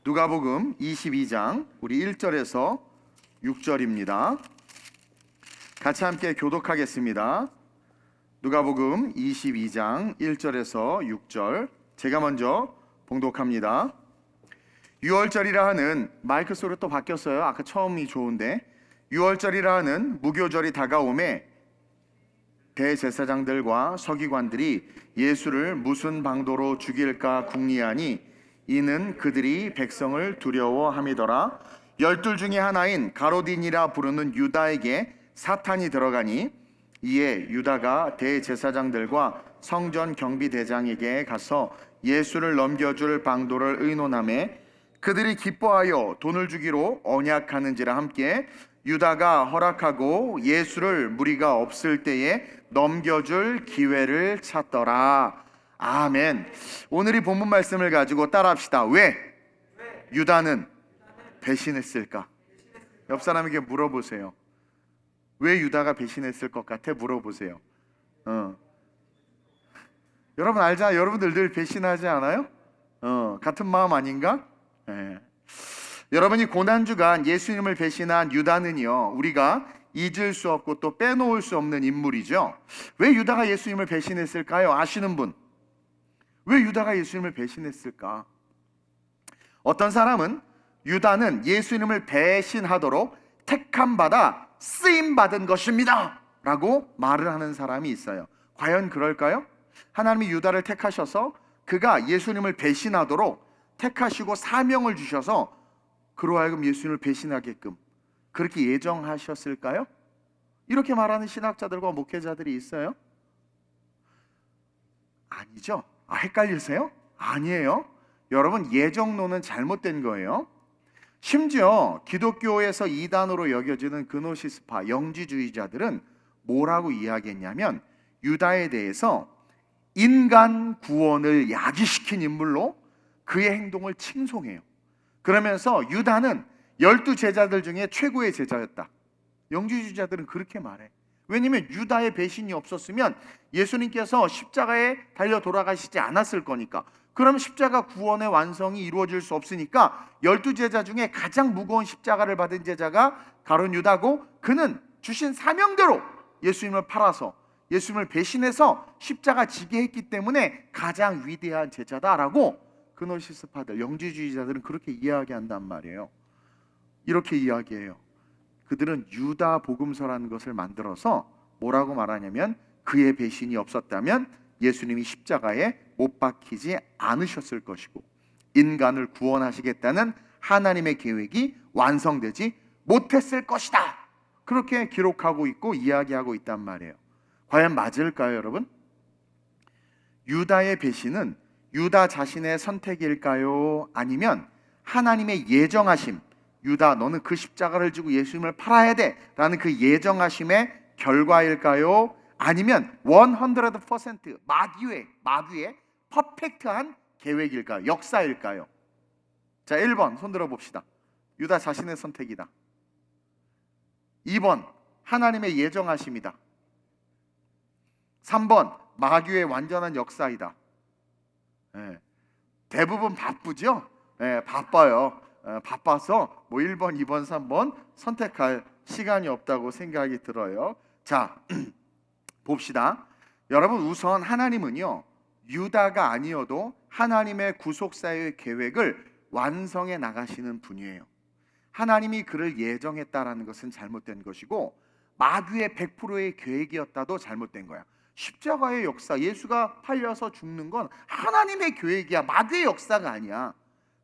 누가복음 22장 우리 1절에서 6절입니다. 같이 함께 교독하겠습니다. 누가복음 22장 1절에서 6절 제가 먼저 봉독합니다. 6월절이라 하는 마이크 소리 또 바뀌었어요. 아까 처음이 좋은데 6월절이라 하는 무교절이 다가오매 대제사장들과 서기관들이 예수를 무슨 방도로 죽일까 궁리하니 이는 그들이 백성을 두려워함이더라. 12 중에 하나인 가로딘이라 부르는 유다에게 사탄이 들어가니 이에 유다가 대제사장들과 성전 경비대장에게 가서 예수를 넘겨줄 방도를 의논하매 그들이 기뻐하여 돈을 주기로 언약하는지라 함께 유다가 허락하고 예수를 무리가 없을 때에 넘겨줄 기회를 찾더라. 아멘. 오늘 이 본문 말씀을 가지고 따라합시다. 왜 유다는 배신했을까? 옆 사람에게 물어보세요. 왜 유다가 배신했을 것 같아? 물어보세요. 여러분 알잖아요. 여러분들 늘 배신하지 않아요? 같은 마음 아닌가? 여러분이 고난주간 예수님을 배신한 유다는요, 우리가 잊을 수 없고 또 빼놓을 수 없는 인물이죠. 왜 유다가 예수님을 배신했을까요? 아시는 분? 왜 유다가 예수님을 배신했을까? 어떤 사람은 유다는 예수님을 배신하도록 택함받아 쓰임받은 것입니다 라고 말을 하는 사람이 있어요. 과연 그럴까요? 하나님이 유다를 택하셔서 그가 예수님을 배신하도록 택하시고 사명을 주셔서 그로 하여금 예수님을 배신하게끔 그렇게 예정하셨을까요? 이렇게 말하는 신학자들과 목회자들이 있어요? 아니죠. 헷갈리세요? 아니에요. 여러분, 예정론은 잘못된 거예요. 심지어 기독교에서 이단으로 여겨지는 그노시스파 영지주의자들은 뭐라고 이야기했냐면 유다에 대해서 인간 구원을 야기시킨 인물로 그의 행동을 칭송해요. 그러면서 유다는 12 제자들 중에 최고의 제자였다. 영지주의자들은 그렇게 말해. 왜냐하면 유다의 배신이 없었으면 예수님께서 십자가에 달려 돌아가시지 않았을 거니까. 그럼 십자가 구원의 완성이 이루어질 수 없으니까 12 제자 중에 가장 무거운 십자가를 받은 제자가 가룟 유다고, 그는 주신 사명대로 예수님을 팔아서 예수님을 배신해서 십자가 지게 했기 때문에 가장 위대한 제자다라고 그노시스파들, 영지주의자들은 그렇게 이야기한단 말이에요. 이렇게 이야기해요. 그들은 유다 복음서라는 것을 만들어서 뭐라고 말하냐면 그의 배신이 없었다면 예수님이 십자가에 못 박히지 않으셨을 것이고 인간을 구원하시겠다는 하나님의 계획이 완성되지 못했을 것이다. 그렇게 기록하고 있고 이야기하고 있단 말이에요. 과연 맞을까요, 여러분? 유다의 배신은 유다 자신의 선택일까요? 아니면 하나님의 예정하심, 유다 너는 그 십자가를 지고 예수님을 팔아야 돼 라는 그 예정하심의 결과일까요? 아니면 100% 마귀의 퍼펙트한 계획일까요? 역사일까요? 자, 1번 손 들어 봅시다. 유다 자신의 선택이다. 2번 하나님의 예정하심이다. 3번 마귀의 완전한 역사이다. 대부분 바쁘죠? 바빠요. 바빠서 뭐 1번, 2번, 3번 선택할 시간이 없다고 생각이 들어요. 자, 봅시다. 여러분, 우선 하나님은요, 유다가 아니어도 하나님의 구속사의 계획을 완성해 나가시는 분이에요. 하나님이 그를 예정했다라는 것은 잘못된 것이고 마귀의 100%의 계획이었다도 잘못된 거야. 십자가의 역사, 예수가 팔려서 죽는 건 하나님의 계획이야. 마귀의 역사가 아니야.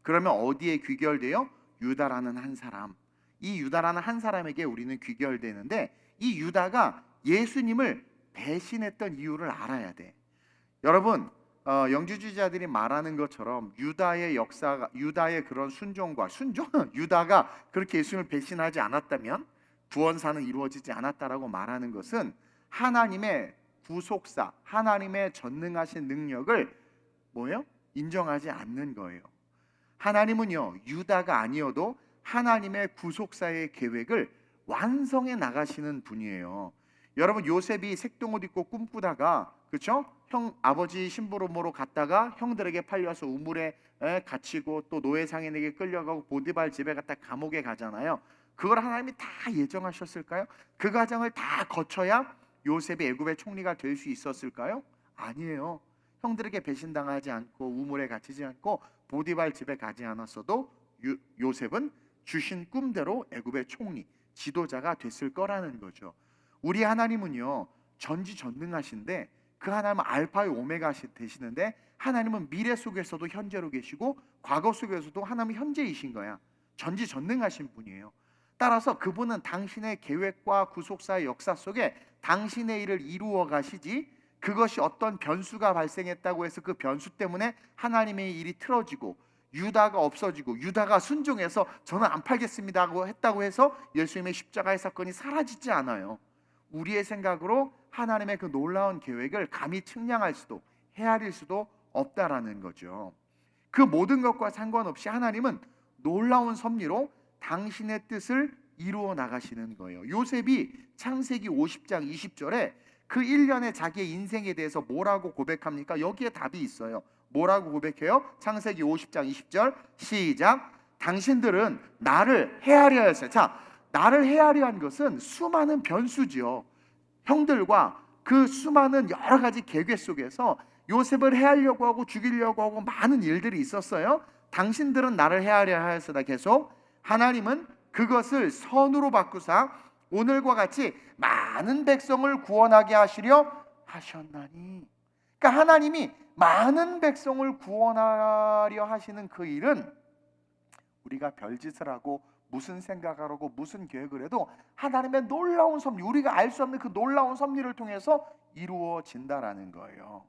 그러면 어디에 귀결돼요? 유다라는 한 사람. 이 유다라는 한 사람에게 우리는 귀결되는데 이 유다가 예수님을 배신했던 이유를 알아야 돼. 여러분, 영지주의자들이 말하는 것처럼 유다의 역사가, 유다의 그런 순종과 유다가 그렇게 예수님을 배신하지 않았다면 구원사는 이루어지지 않았다라고 말하는 것은 하나님의 구속사, 하나님의 전능하신 능력을 인정하지 않는 거예요. 하나님은요, 유다가 아니어도 하나님의 구속사의 계획을 완성해 나가시는 분이에요. 여러분 요셉이 색동옷 입고 꿈꾸다가 그렇죠? 형 아버지 심부름으로 갔다가 형들에게 팔려서 우물에 갇히고 또 노예 상인에게 끌려가고 보디발 집에 갔다 감옥에 가잖아요. 그걸 하나님이 다 예정하셨을까요? 그 과정을 다 거쳐야 요셉이 애굽의 총리가 될 수 있었을까요? 아니에요. 형들에게 배신당하지 않고 우물에 갇히지 않고 보디발 집에 가지 않았어도 요셉은 주신 꿈대로 애굽의 총리, 지도자가 됐을 거라는 거죠. 우리 하나님은요 전지전능하신데 그 하나님은 알파의 오메가 되시는데 하나님은 미래 속에서도 현재로 계시고 과거 속에서도 하나님은 현재이신 거야. 전지전능하신 분이에요. 따라서 그분은 당신의 계획과 구속사의 역사 속에 당신의 일을 이루어 가시지, 그것이 어떤 변수가 발생했다고 해서 그 변수 때문에 하나님의 일이 틀어지고 유다가 없어지고 유다가 순종해서 저는 안 팔겠습니다 했다고 해서 예수님의 십자가의 사건이 사라지지 않아요. 우리의 생각으로 하나님의 그 놀라운 계획을 감히 측량할 수도 헤아릴 수도 없다라는 거죠. 그 모든 것과 상관없이 하나님은 놀라운 섭리로 당신의 뜻을 이루어 나가시는 거예요. 요셉이 창세기 50장 20절에 그 1년의 자기의 인생에 대해서 뭐라고 고백합니까? 여기에 답이 있어요. 뭐라고 고백해요? 창세기 50장 20절 시작. 당신들은 나를 헤아려 했어요. 자, 나를 헤아려 한 것은 수많은 변수지요. 형들과 그 수많은 여러 가지 계획 속에서 요셉을 헤아려고 하고 죽이려고 하고 많은 일들이 있었어요. 당신들은 나를 헤아려 하였으나 계속 하나님은 그것을 선으로 바꾸사 오늘과 같이 많은 백성을 구원하게 하시려 하셨나니. 그러니까 하나님이 많은 백성을 구원하려 하시는 그 일은 우리가 별짓을 하고 무슨 생각을 하고 무슨 계획을 해도 하나님의 놀라운 섭리, 우리가 알 수 없는 그 놀라운 섭리를 통해서 이루어진다라는 거예요.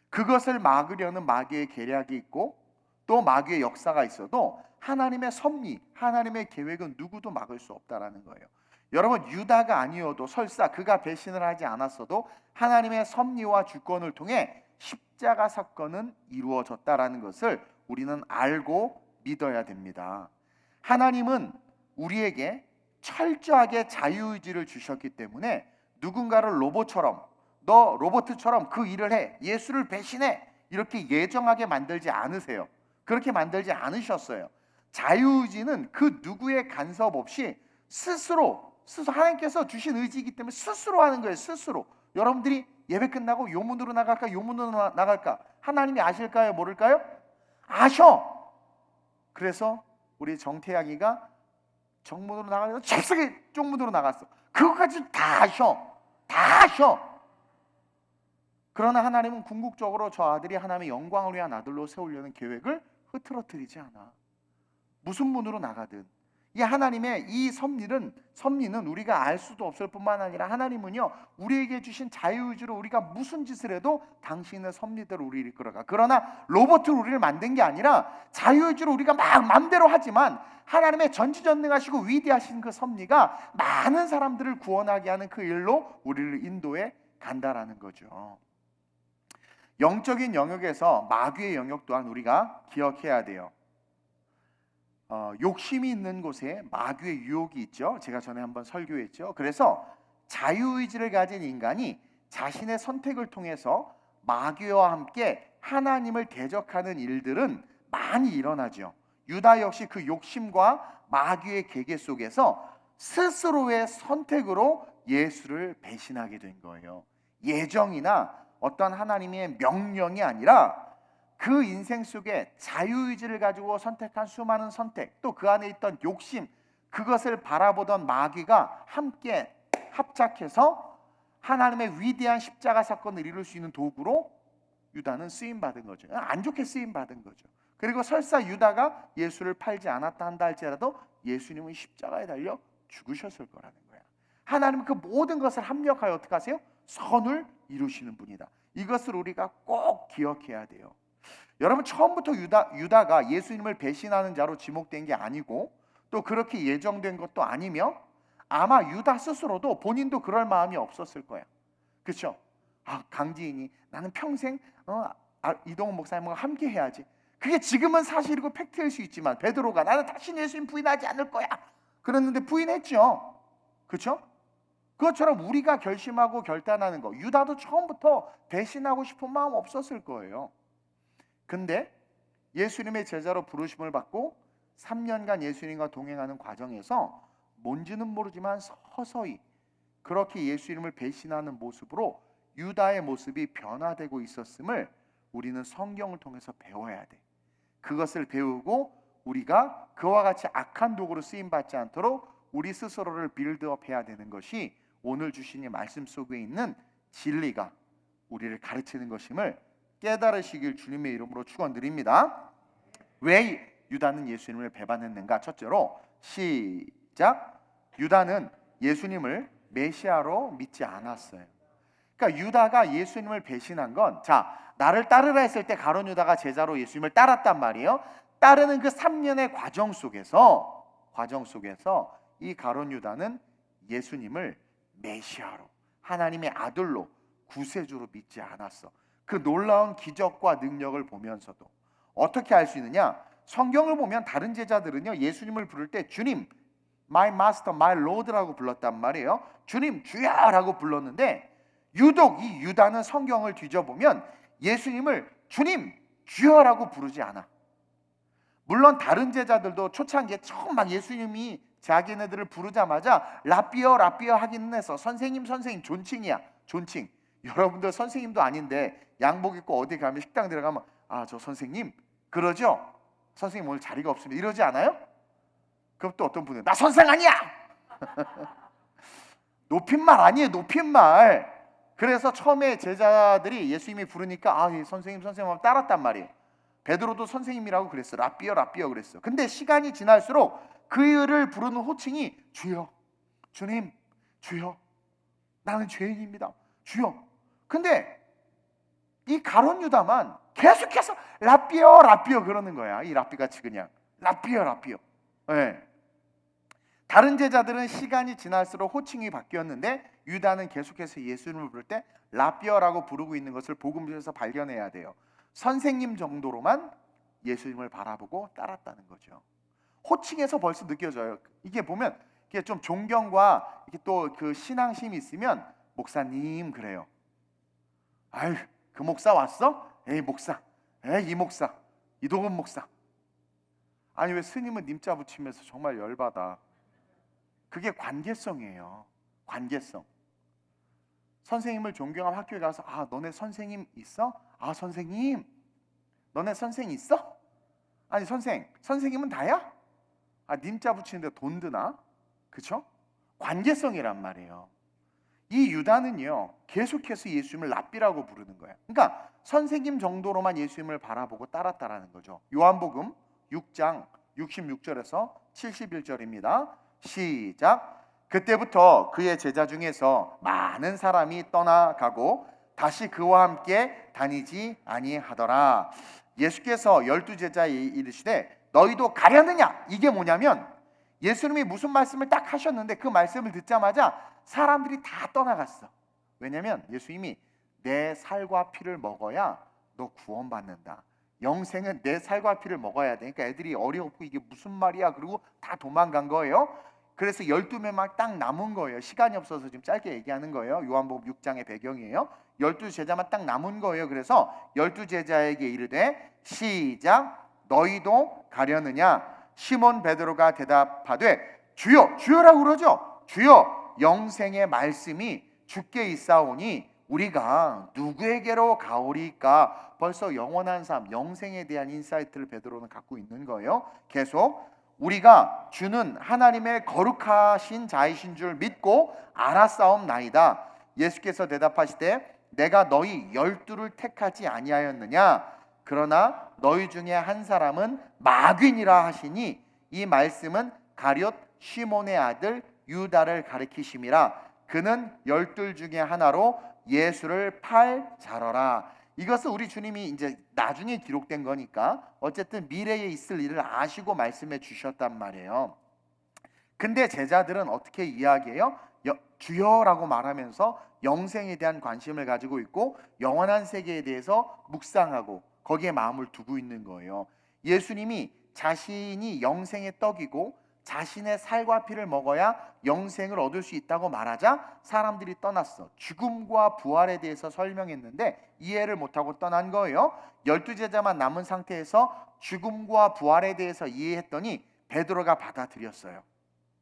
그것을 막으려는 마귀의 계략이 있고 또 마귀의 역사가 있어도 하나님의 섭리, 하나님의 계획은 누구도 막을 수 없다라는 거예요. 여러분, 유다가 아니어도 설사 그가 배신을 하지 않았어도 하나님의 섭리와 주권을 통해 십자가 사건은 이루어졌다라는 것을 우리는 알고 믿어야 됩니다. 하나님은 우리에게 철저하게 자유의지를 주셨기 때문에 누군가를 로봇처럼, 너 로봇처럼 그 일을 해, 예수를 배신해, 이렇게 예정하게 만들지 않으세요. 그렇게 만들지 않으셨어요. 자유의지는 그 누구의 간섭 없이 스스로 하나님께서 주신 의지이기 때문에 스스로 하는 거예요. 스스로. 여러분들이 예배 끝나고 요 문으로 나갈까 요 문으로 나갈까 하나님이 아실까요? 모를까요? 아셔. 그래서 우리 정태양이가 정문으로 나가서 잽싸게 쪽문으로 나갔어. 그것까지 다 아셔. 다 아셔. 그러나 하나님은 궁극적으로 저 아들이 하나님의 영광을 위한 아들로 세우려는 계획을 흐트러뜨리지 않아. 무슨 문으로 나가든 이 하나님의 이 섭리는 우리가 알 수도 없을 뿐만 아니라 하나님은요 우리에게 주신 자유의지로 우리가 무슨 짓을 해도 당신의 섭리대로 우리를 이끌어가. 그러나 로봇으로 우리를 만든 게 아니라 자유의지로 우리가 막 마음대로 하지만 하나님의 전지전능하시고 위대하신 그 섭리가 많은 사람들을 구원하게 하는 그 일로 우리를 인도해 간다라는 거죠. 영적인 영역에서 마귀의 영역 또한 우리가 기억해야 돼요. 욕심이 있는 곳에 마귀의 유혹이 있죠. 제가 전에 한번 설교했죠. 그래서 자유의지를 가진 인간이 자신의 선택을 통해서 마귀와 함께 하나님을 대적하는 일들은 많이 일어나죠. 유다 역시 그 욕심과 마귀의 계계 속에서 스스로의 선택으로 예수를 배신하게 된 거예요. 예정이나 어떤 하나님의 명령이 아니라 그 인생 속에 자유의지를 가지고 선택한 수많은 선택, 또 그 안에 있던 욕심, 그것을 바라보던 마귀가 함께 합작해서 하나님의 위대한 십자가 사건을 이룰 수 있는 도구로 유다는 쓰임받은 거죠. 안 좋게 쓰임받은 거죠. 그리고 설사 유다가 예수를 팔지 않았다 한다 할지라도 예수님은 십자가에 달려 죽으셨을 거라는 거야. 하나님은 그 모든 것을 합력하여 어떻게 하세요? 선을 이루시는 분이다. 이것을 우리가 꼭 기억해야 돼요. 여러분, 처음부터 유다가 예수님을 배신하는 자로 지목된 게 아니고 또 그렇게 예정된 것도 아니며 아마 유다 스스로도 본인도 그럴 마음이 없었을 거야. 그렇죠? 강지인이 나는 평생 이동훈 목사님과 함께 해야지. 그게 지금은 사실이고 팩트일 수 있지만 베드로가 나는 다시 예수님 부인하지 않을 거야. 그랬는데 부인했죠. 그렇죠? 그것처럼 우리가 결심하고 결단하는 거, 유다도 처음부터 대신하고 싶은 마음 없었을 거예요. 근데 예수님의 제자로 부르심을 받고 3년간 예수님과 동행하는 과정에서 뭔지는 모르지만 서서히 그렇게 예수님을 배신하는 모습으로 유다의 모습이 변화되고 있었음을 우리는 성경을 통해서 배워야 돼. 그것을 배우고 우리가 그와 같이 악한 도구로 쓰임받지 않도록 우리 스스로를 빌드업 해야 되는 것이 오늘 주신 이 말씀 속에 있는 진리가 우리를 가르치는 것임을 깨달으시길 주님의 이름으로 축원드립니다. 왜 유다는 예수님을 배반했는가? 첫째로 시작. 유다는 예수님을 메시아로 믿지 않았어요. 그러니까 유다가 예수님을 배신한 건, 나를 따르라 했을 때 가룟 유다가 제자로 예수님을 따랐단 말이에요. 따르는 그 3년의 과정 속에서 이 가룟 유다는 예수님을 메시아로, 하나님의 아들로, 구세주로 믿지 않았어. 그 놀라운 기적과 능력을 보면서도 어떻게 알 수 있느냐? 성경을 보면 다른 제자들은요, 예수님을 부를 때 주님, my master, my lord라고 불렀단 말이에요. 주님, 주야라고 불렀는데 유독 이 유다는 성경을 뒤져보면 예수님을 주님, 주여라고 부르지 않아. 물론 다른 제자들도 초창기에 처음 막 예수님이 자기네들을 부르자마자 라삐어 하기는 해서 선생님 존칭이야. 존칭. 여러분들 선생님도 아닌데 양복 입고 어디 가면 식당 들어가면 저 선생님 그러죠? 선생님 오늘 자리가 없습니다 이러지 않아요? 그럼 또 어떤 분은 나 선생 아니야! 높임말 아니에요. 높임말. 그래서 처음에 제자들이 예수님이 부르니까 선생님 하고 따랐단 말이에요. 베드로도 선생님이라고 그랬어. 라삐어 그랬어. 근데 시간이 지날수록 그를 부르는 호칭이 주여, 주님, 주여, 나는 죄인입니다, 주여. 근데 이 가룟 유다만 계속해서 라삐어 그러는 거야. 이 라삐같이 그냥 라삐어. 네. 다른 제자들은 시간이 지날수록 호칭이 바뀌었는데 유다는 계속해서 예수님을 부를 때 라삐어라고 부르고 있는 것을 복음서에서 발견해야 돼요. 선생님 정도로만 예수님을 바라보고 따랐다는 거죠. 호칭에서 벌써 느껴져요. 이게 보면 이게 좀 존경과 이게 또 그 신앙심이 있으면 목사님 그래요. 아유, 그 목사 왔어? 에이 목사, 에이 이 목사, 이동훈 목사. 아니 왜 스님은 님자 붙이면서 정말 열받아. 그게 관계성이에요. 관계성. 선생님을 존경하면 학교에 가서 너네 선생님 있어? 선생님 너네 선생 있어? 아니 선생님은 다야? 님자 붙이는데 돈 드나? 그쵸? 관계성이란 말이에요. 이 유다는요 계속해서 예수님을 랍비라고 부르는 거예요. 그러니까 선생님 정도로만 예수님을 바라보고 따랐다라는 거죠. 요한복음 6장 66절에서 71절입니다. 시작. 그때부터 그의 제자 중에서 많은 사람이 떠나가고 다시 그와 함께 다니지 아니하더라. 예수께서 12제자에 이르시되 너희도 가려느냐? 이게 뭐냐면 예수님이 무슨 말씀을 딱 하셨는데 그 말씀을 듣자마자 사람들이 다 떠나갔어. 왜냐면 예수님이 내 살과 피를 먹어야 너 구원받는다. 영생은 내 살과 피를 먹어야 돼. 그러니까 애들이 어려웠고 이게 무슨 말이야? 그리고 다 도망간 거예요. 그래서 12명만 딱 남은 거예요. 시간이 없어서 지금 짧게 얘기하는 거예요. 요한복음 6장의 배경이에요. 12제자만 딱 남은 거예요. 그래서 12제자에게 이르되 시작. 너희도 가려느냐? 시몬 베드로가 대답하되 주여, 주여라고 그러죠. 주여, 영생의 말씀이 주께 있사오니 우리가 누구에게로 가오리까? 벌써 영원한 삶, 영생에 대한 인사이트를 베드로는 갖고 있는 거예요. 계속 우리가 주는 하나님의 거룩하신 자이신 줄 믿고 알았사옵나이다. 예수께서 대답하시되 내가 너희 12를 택하지 아니하였느냐? 그러나 너희 중에 한 사람은 마귀니라 하시니 이 말씀은 가룟 시몬의 아들 유다를 가리키심이라. 그는 12 중에 하나로 예수를 팔 자러라. 이것은 우리 주님이 이제 나중에 기록된 거니까 어쨌든 미래에 있을 일을 아시고 말씀해 주셨단 말이에요. 근데 제자들은 어떻게 이야기해요? 주여라고 말하면서 영생에 대한 관심을 가지고 있고 영원한 세계에 대해서 묵상하고 거기에 마음을 두고 있는 거예요. 예수님이 자신이 영생의 떡이고 자신의 살과 피를 먹어야 영생을 얻을 수 있다고 말하자 사람들이 떠났어. 죽음과 부활에 대해서 설명했는데 이해를 못하고 떠난 거예요. 12제자만 남은 상태에서 죽음과 부활에 대해서 이해했더니 베드로가 받아들였어요.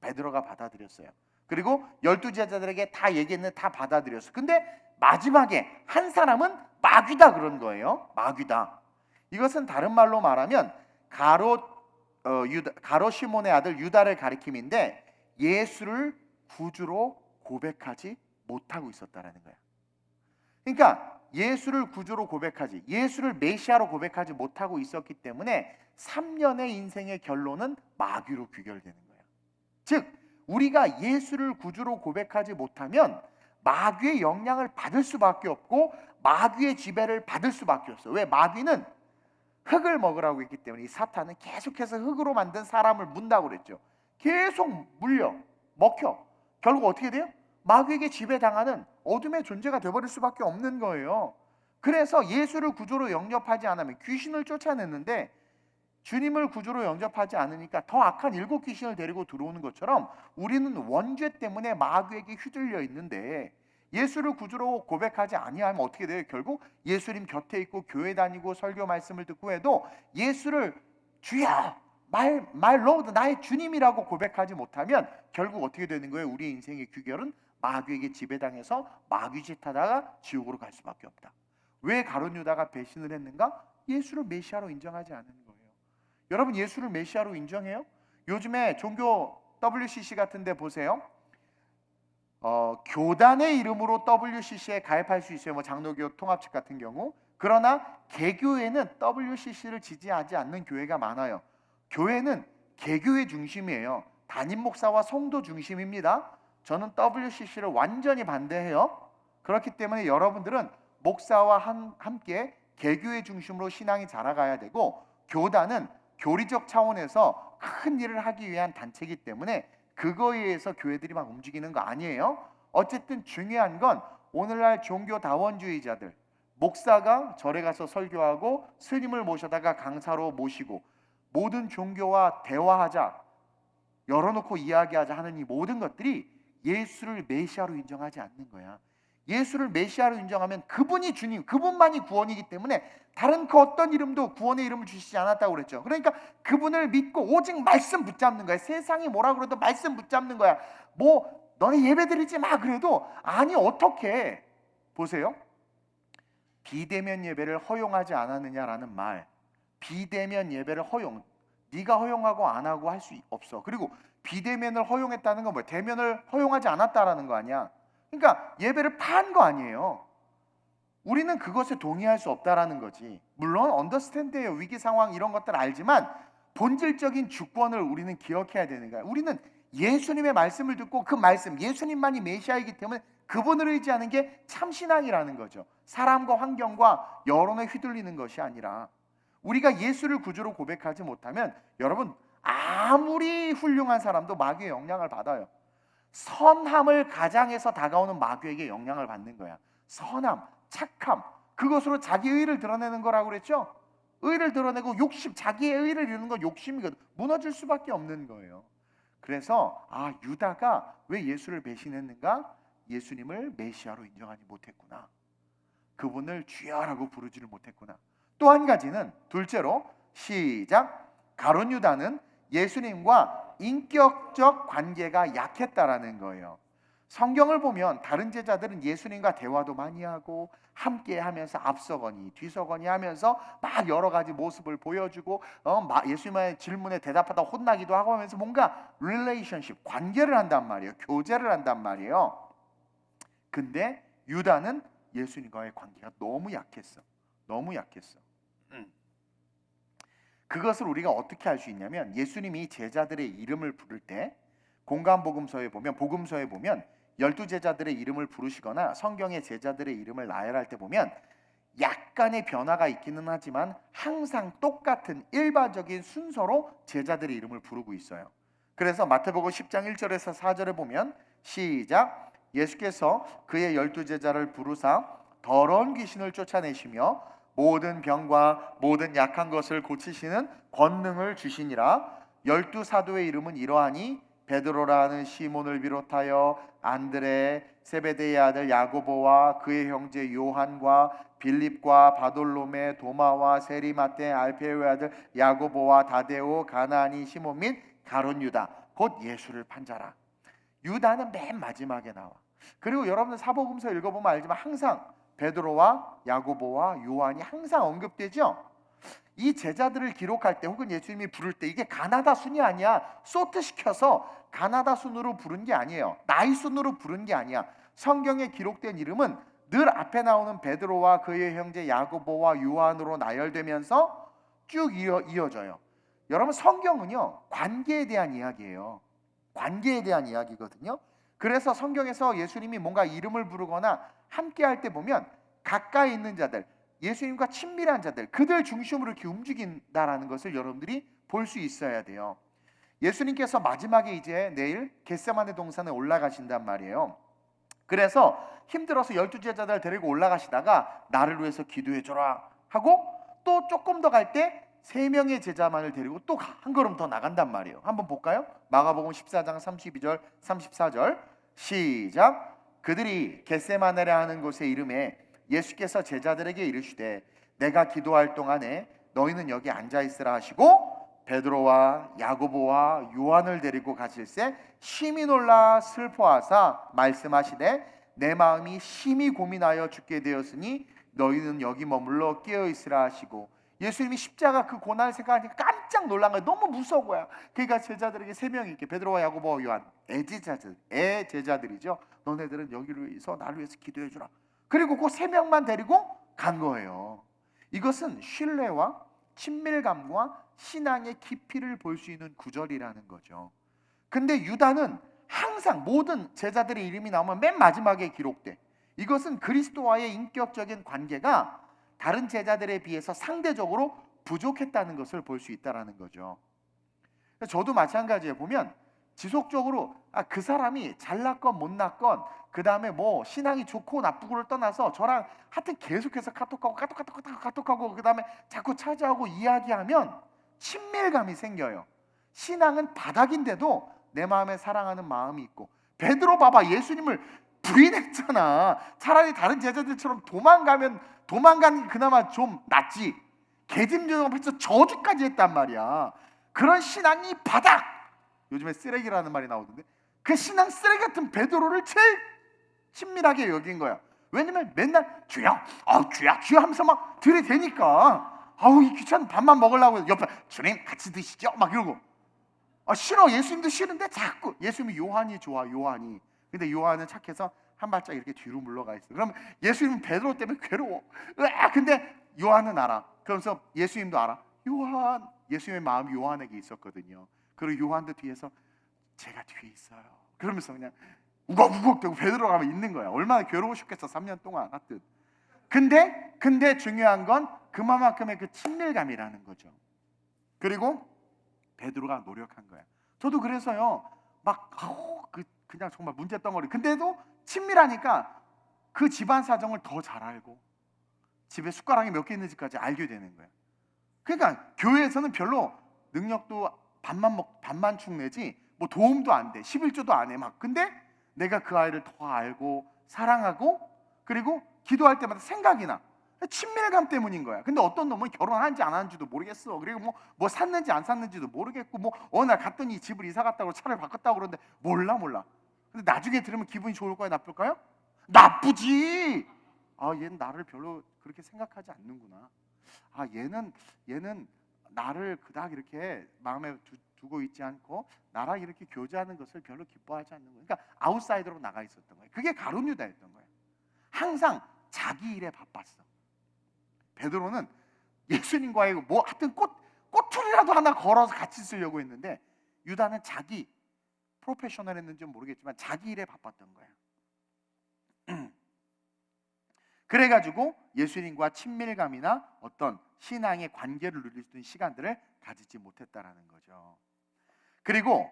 베드로가 받아들였어요. 그리고 12제자들에게 다 얘기했는데 다 받아들였어. 근데 마지막에 한 사람은 마귀다 그런 거예요. 마귀다. 이것은 다른 말로 말하면 가롯 시몬의 아들 유다를 가리킴인데 예수를 구주로 고백하지 못하고 있었다라는 거야. 그러니까 예수를 구주로 고백하지, 예수를 메시아로 고백하지 못하고 있었기 때문에 3년의 인생의 결론은 마귀로 귀결되는 거야. 즉 우리가 예수를 구주로 고백하지 못하면 마귀의 영향을 받을 수밖에 없고 마귀의 지배를 받을 수밖에 없어. 왜? 마귀는 흙을 먹으라고 했기 때문에 이 사탄은 계속해서 흙으로 만든 사람을 문다고 그랬죠. 계속 물려 먹혀 결국 어떻게 돼요? 마귀에게 지배당하는 어둠의 존재가 되어버릴 수밖에 없는 거예요. 그래서 예수를 구주로 영접하지 않으면 귀신을 쫓아냈는데 주님을 구주로 영접하지 않으니까 더 악한 7 귀신을 데리고 들어오는 것처럼 우리는 원죄 때문에 마귀에게 휘둘려 있는데 예수를 구주로 고백하지 아니하면 어떻게 돼요? 결국 예수님 곁에 있고 교회 다니고 설교 말씀을 듣고 해도 예수를 주야 my Lord 나의 주님이라고 고백하지 못하면 결국 어떻게 되는 거예요? 우리의 인생의 귀결은 마귀에게 지배당해서 마귀짓 하다가 지옥으로 갈 수밖에 없다. 왜 가룟 유다가 배신을 했는가? 예수를 메시아로 인정하지 않은 거예요. 여러분 예수를 메시아로 인정해요? 요즘에 종교 WCC 같은 데 보세요. 교단의 이름으로 WCC에 가입할 수 있어요. 뭐 장로교 통합측 같은 경우. 그러나 개교회는 WCC를 지지하지 않는 교회가 많아요. 교회는 개교회 중심이에요. 담임 목사와 성도 중심입니다. 저는 WCC를 완전히 반대해요. 그렇기 때문에 여러분들은 목사와 함께 개교회 중심으로 신앙이 자라가야 되고 교단은 교리적 차원에서 큰 일을 하기 위한 단체이기 때문에 그거에 의해서 교회들이 막 움직이는 거 아니에요. 어쨌든 중요한 건 오늘날 종교 다원주의자들 목사가 절에 가서 설교하고 스님을 모셔다가 강사로 모시고 모든 종교와 대화하자 열어놓고 이야기하자 하는 이 모든 것들이 예수를 메시아로 인정하지 않는 거야. 예수를 메시아로 인정하면 그분이 주님, 그분만이 구원이기 때문에 다른 그 어떤 이름도 구원의 이름을 주시지 않았다고 그랬죠. 그러니까 그분을 믿고 오직 말씀 붙잡는 거야. 세상이 뭐라 그래도 말씀 붙잡는 거야. 뭐 너네 예배 드리지 마 그래도 아니 어떻게 보세요. 비대면 예배를 허용하지 않았느냐라는 말. 비대면 예배를 허용. 네가 허용하고 안 하고 할 수 없어. 그리고 비대면을 허용했다는 건 뭐야? 대면을 허용하지 않았다라는 거 아니야. 그러니까 예배를 판 거 아니에요. 우리는 그것에 동의할 수 없다라는 거지. 물론 언더스탠드예요. 위기 상황 이런 것들 알지만 본질적인 주권을 우리는 기억해야 되는 거야. 우리는 예수님의 말씀을 듣고 그 말씀, 예수님만이 메시아이기 때문에 그분을 의지하는 게 참신앙이라는 거죠. 사람과 환경과 여론에 휘둘리는 것이 아니라 우리가 예수를 구주로 고백하지 못하면 여러분 아무리 훌륭한 사람도 마귀의 영향을 받아요. 선함을 가장해서 다가오는 마귀에게 영향을 받는 거야. 선함, 착함, 그것으로 자기 의를 드러내는 거라고 그랬죠. 의를 드러내고 욕심, 자기의 의를 이루는 건 욕심이거든. 무너질 수밖에 없는 거예요. 그래서 유다가 왜 예수를 배신했는가? 예수님을 메시아로 인정하지 못했구나. 그분을 주여라고 부르지를 못했구나. 또 한 가지는 둘째로 시작. 가룟 유다는 예수님과 인격적 관계가 약했다라는 거예요. 성경을 보면 다른 제자들은 예수님과 대화도 많이 하고 함께 하면서 앞서거니 뒤서거니 하면서 막 여러 가지 모습을 보여주고 예수님의 질문에 대답하다 혼나기도 하고 하면서 뭔가 릴레이션십, 관계를 한단 말이에요. 교제를 한단 말이에요. 근데 유다는 예수님과의 관계가 너무 약했어. 너무 약했어. 그것을 우리가 어떻게 알 수 있냐면 예수님이 제자들의 이름을 부를 때 공관복음서에 보면 12제자들의 이름을 부르시거나 성경의 제자들의 이름을 나열할 때 보면 약간의 변화가 있기는 하지만 항상 똑같은 일반적인 순서로 제자들의 이름을 부르고 있어요. 그래서 마태복음 10장 1절에서 4절에 보면 시작. 예수께서 그의 12제자를 부르사 더러운 귀신을 쫓아내시며 모든 병과 모든 약한 것을 고치시는 권능을 주시니라. 열두 사도의 이름은 이러하니 베드로라는 시몬을 비롯하여 안드레, 세베대의 아들 야고보와 그의 형제 요한과 빌립과 바돌로메, 도마와 세리마테, 알페오의 아들 야고보와 다데오, 가나니, 시몬 및 가룟 유다, 곧 예수를 판 자라. 유다는 맨 마지막에 나와. 그리고 여러분들 사복음서 읽어보면 알지만 항상 베드로와 야고보와 요한이 항상 언급되죠. 이 제자들을 기록할 때 혹은 예수님이 부를 때 이게 가나다 순이 아니야. 소트시켜서 가나다 순으로 부른 게 아니에요. 나이 순으로 부른 게 아니야. 성경에 기록된 이름은 늘 앞에 나오는 베드로와 그의 형제 야고보와 요한으로 나열되면서 쭉 이어져요. 여러분 성경은요 관계에 대한 이야기예요. 관계에 대한 이야기거든요. 그래서 성경에서 예수님이 뭔가 이름을 부르거나 함께 할 때 보면 가까이 있는 자들, 예수님과 친밀한 자들, 그들 중심으로 이렇게 움직인다라는 것을 여러분들이 볼 수 있어야 돼요. 예수님께서 마지막에 이제 내일 겟세마네 동산에 올라가신단 말이에요. 그래서 힘들어서 12제자들 데리고 올라가시다가 나를 위해서 기도해 줘라 하고 또 조금 더 갈 때 3명의 제자만을 데리고 또 한 걸음 더 나간단 말이에요. 한번 볼까요? 마가복음 14장 32절 34절 시작. 그들이 겟세마네라 하는 곳에 이름에 예수께서 제자들에게 이르시되 내가 기도할 동안에 너희는 여기 앉아 있으라 하시고 베드로와 야고보와 요한을 데리고 가실새 심히 놀라 슬퍼하사 말씀하시되 내 마음이 심히 고민하여 죽게 되었으니 너희는 여기 머물러 깨어 있으라 하시고 예수님이 십자가 그 고난을 생각하니까 깜짝 놀란 거예요. 너무 무서운 거야. 그러니까 제자들에게 3명이 이렇게 베드로와 야고보와 요한 애제자들이죠. 너네들은 여기서 나를 위해서 기도해 주라. 그리고 그 3명만 데리고 간 거예요. 이것은 신뢰와 친밀감과 신앙의 깊이를 볼 수 있는 구절이라는 거죠. 근데 유다는 항상 모든 제자들의 이름이 나오면 맨 마지막에 기록돼. 이것은 그리스도와의 인격적인 관계가 다른 제자들에 비해서 상대적으로 부족했다는 것을 볼 수 있다는 거죠. 저도 마찬가지예요. 보면 지속적으로 그 사람이 잘났건 못났건 그 다음에 뭐 신앙이 좋고 나쁘고를 떠나서 저랑 하여튼 계속해서 카톡하고 그 다음에 자꾸 찾아오고 이야기하면 친밀감이 생겨요. 신앙은 바닥인데도 내 마음에 사랑하는 마음이 있고. 베드로 봐봐, 예수님을 부인했잖아. 차라리 다른 제자들처럼 도망간 그나마 좀 낫지. 개짐정 앞에서 저주까지 했단 말이야. 그런 신앙이 바닥. 요즘에 쓰레기라는 말이 나오던데 그 신앙 쓰레기 같은 베드로를 제일 친밀하게 여긴 거야. 왜냐면 맨날 주여 하면서 막 들이대니까 아우 이 귀찮은 밥만 먹으려고 옆에 주님 같이 드시죠 막 이러고 싫어. 예수님도 싫은데 자꾸 예수님이 요한이 좋아. 요한이. 근데 요한은 착해서 한 발짝 이렇게 뒤로 물러가 있어. 그럼 예수님은 베드로 때문에 괴로워. 근데 요한은 알아. 그러면서 예수님도 알아. 요한. 예수님의 마음이 요한에게 있었거든요. 그리고 요한도 뒤에서 제가 뒤에 있어요. 그러면서 그냥 우걱우걱대고 베드로가 가면 있는 거야. 얼마나 괴로우셨겠어 3년 동안 하여튼. 근데 중요한 건 그만큼의 그 친밀감이라는 거죠. 그리고 베드로가 노력한 거야. 저도 그래서요 그냥 정말 문제덩어리. 근데도 친밀하니까 그 집안 사정을 더 잘 알고 집에 숟가락이 몇 개 있는지까지 알게 되는 거야. 그러니까 교회에서는 별로 능력도 반만 축내지 뭐 도움도 안 돼. 11조도 안 해 막. 근데 내가 그 아이를 더 알고 사랑하고 그리고 기도할 때마다 생각이 나. 친밀감 때문인 거야. 근데 어떤 놈은 결혼한지 안 하는지도 모르겠어. 그리고 뭐 샀는지 안 샀는지도 모르겠고 뭐 어느 날 갔더니 집을 이사 갔다고 차를 바꿨다고 그러는데 몰라. 근데 나중에 들으면 기분이 좋을까요? 나쁠까요? 나쁘지. 얘는 나를 별로 그렇게 생각하지 않는구나. 얘는 나를 그닥 이렇게 마음에 두고 있지 않고 나랑 이렇게 교제하는 것을 별로 기뻐하지 않는 거예요. 그러니까 아웃사이더로 나가 있었던 거예요. 그게 가룟 유다였던 거예요. 항상 자기 일에 바빴어. 베드로는 예수님과의 뭐 하여튼 꼬투리라도 하나 걸어서 같이 쓰려고 했는데 유다는 자기 프로페셔널 했는지 모르겠지만 자기 일에 바빴던 거예요. 그래가지고 예수님과 친밀감이나 어떤 신앙의 관계를 누릴 수 있는 시간들을 가지지 못했다라는 거죠. 그리고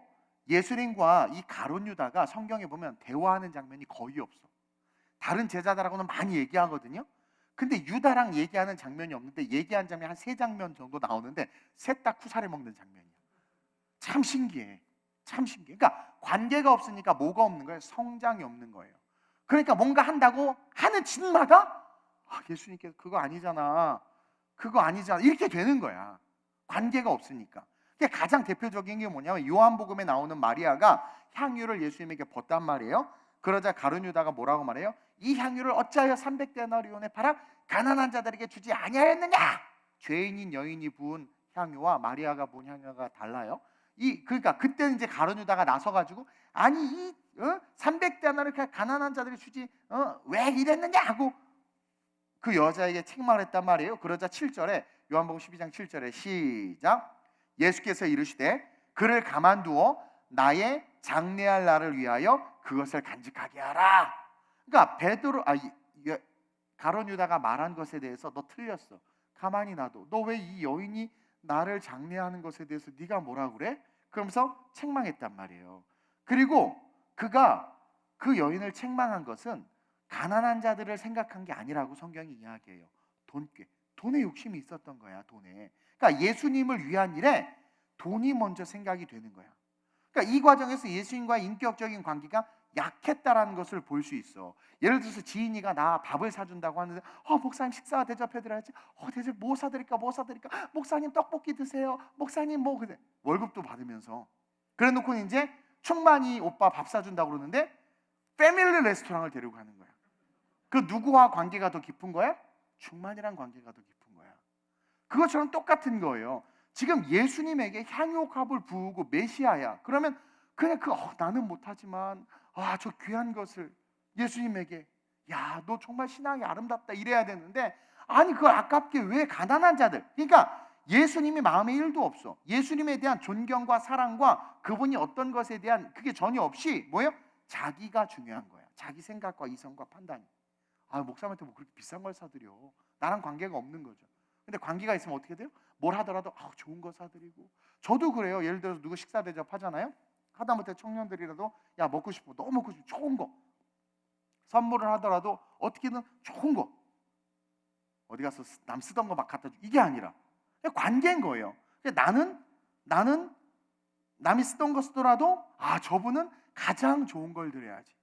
예수님과 이 가룟 유다가 성경에 보면 대화하는 장면이 거의 없어. 다른 제자들하고는 많이 얘기하거든요. 근데 유다랑 얘기하는 장면이 없는데 얘기한 장면 한 3장면 정도 나오는데 셋 다 쿠사리 먹는 장면이야. 참 신기해. 참 신기해. 그러니까 관계가 없으니까 뭐가 없는 거예요? 성장이 없는 거예요. 그러니까 뭔가 한다고 하는 짓마다 예수님께서 그거 아니잖아. 그거 아니잖아. 이렇게 되는 거야. 관계가 없으니까. 가장 대표적인 게 뭐냐면 요한복음에 나오는 마리아가 향유를 예수님에게 붓단 말이에요. 그러자 가룟 유다가 뭐라고 말해요? 이 향유를 어찌하여 300데나리온에 팔아 가난한 자들에게 주지 아니하였느냐? 죄인인 여인이 부은 향유와 마리아가 부은 향유가 달라요. 그러니까 그때는 이제 가룟 유다가 나서 가지고 아니 이 300데나리온을 가난한 자들이 주지 왜 이랬느냐 하고 그 여자에게 책망을 했단 말이에요. 그러자 7절에 요한복음 12장 7절에 시작. 예수께서 이르시되 그를 가만두어 나의 장래할 날을 위하여 그것을 간직하게 하라. 그러니까 가룟 유다가 말한 것에 대해서 너 틀렸어. 가만히 놔둬. 너 왜 이 여인이 나를 장래하는 것에 대해서 네가 뭐라 그래? 그러면서 책망했단 말이에요. 그리고 그가 그 여인을 책망한 것은 가난한 자들을 생각한 게 아니라고 성경이 이야기해요. 돈에 욕심이 있었던 거야. 돈에. 그러니까 예수님을 위한 일에 돈이 먼저 생각이 되는 거야. 그러니까 이 과정에서 예수님과의 인격적인 관계가 약했다라는 것을 볼 수 있어. 예를 들어서 지인이가 나 밥을 사준다고 하는데 목사님 식사 대접해드려야지. 대접 뭐 사드릴까? 목사님 떡볶이 드세요. 목사님 뭐 그래. 월급도 받으면서 그래 놓고 이제 충만이 오빠 밥 사준다고 그러는데 패밀리 레스토랑을 데리고 가는 거야. 그 누구와 관계가 더 깊은 거야? 충만이란 관계가 더 깊은 거야. 그것처럼 똑같은 거예요. 지금 예수님에게 향유값을 부으고 메시아야. 그러면 그냥 나는 못하지만 저 귀한 것을 예수님에게 너 정말 신앙이 아름답다 이래야 되는데 아니 그걸 아깝게 왜 가난한 자들. 그러니까 예수님이 마음에 1도 없어. 예수님에 대한 존경과 사랑과 그분이 어떤 것에 대한 그게 전혀 없이 뭐예요? 자기가 중요한 거야. 자기 생각과 이성과 판단이. 목사님한테 뭐 그렇게 비싼 걸 사드려. 나랑 관계가 없는 거죠. 근데 관계가 있으면 어떻게 돼요? 뭘 하더라도 좋은 거 사드리고. 저도 그래요. 예를 들어서 누구 식사 대접하잖아요. 하다못해 청년들이라도 먹고 싶어. 너무 먹고 싶어. 좋은 거. 선물을 하더라도 어떻게든 좋은 거. 어디 가서 남 쓰던 거 막 갖다 주고. 이게 아니라 관계인 거예요. 나는 남이 쓰던 거 쓰더라도 저분은 가장 좋은 걸 드려야지.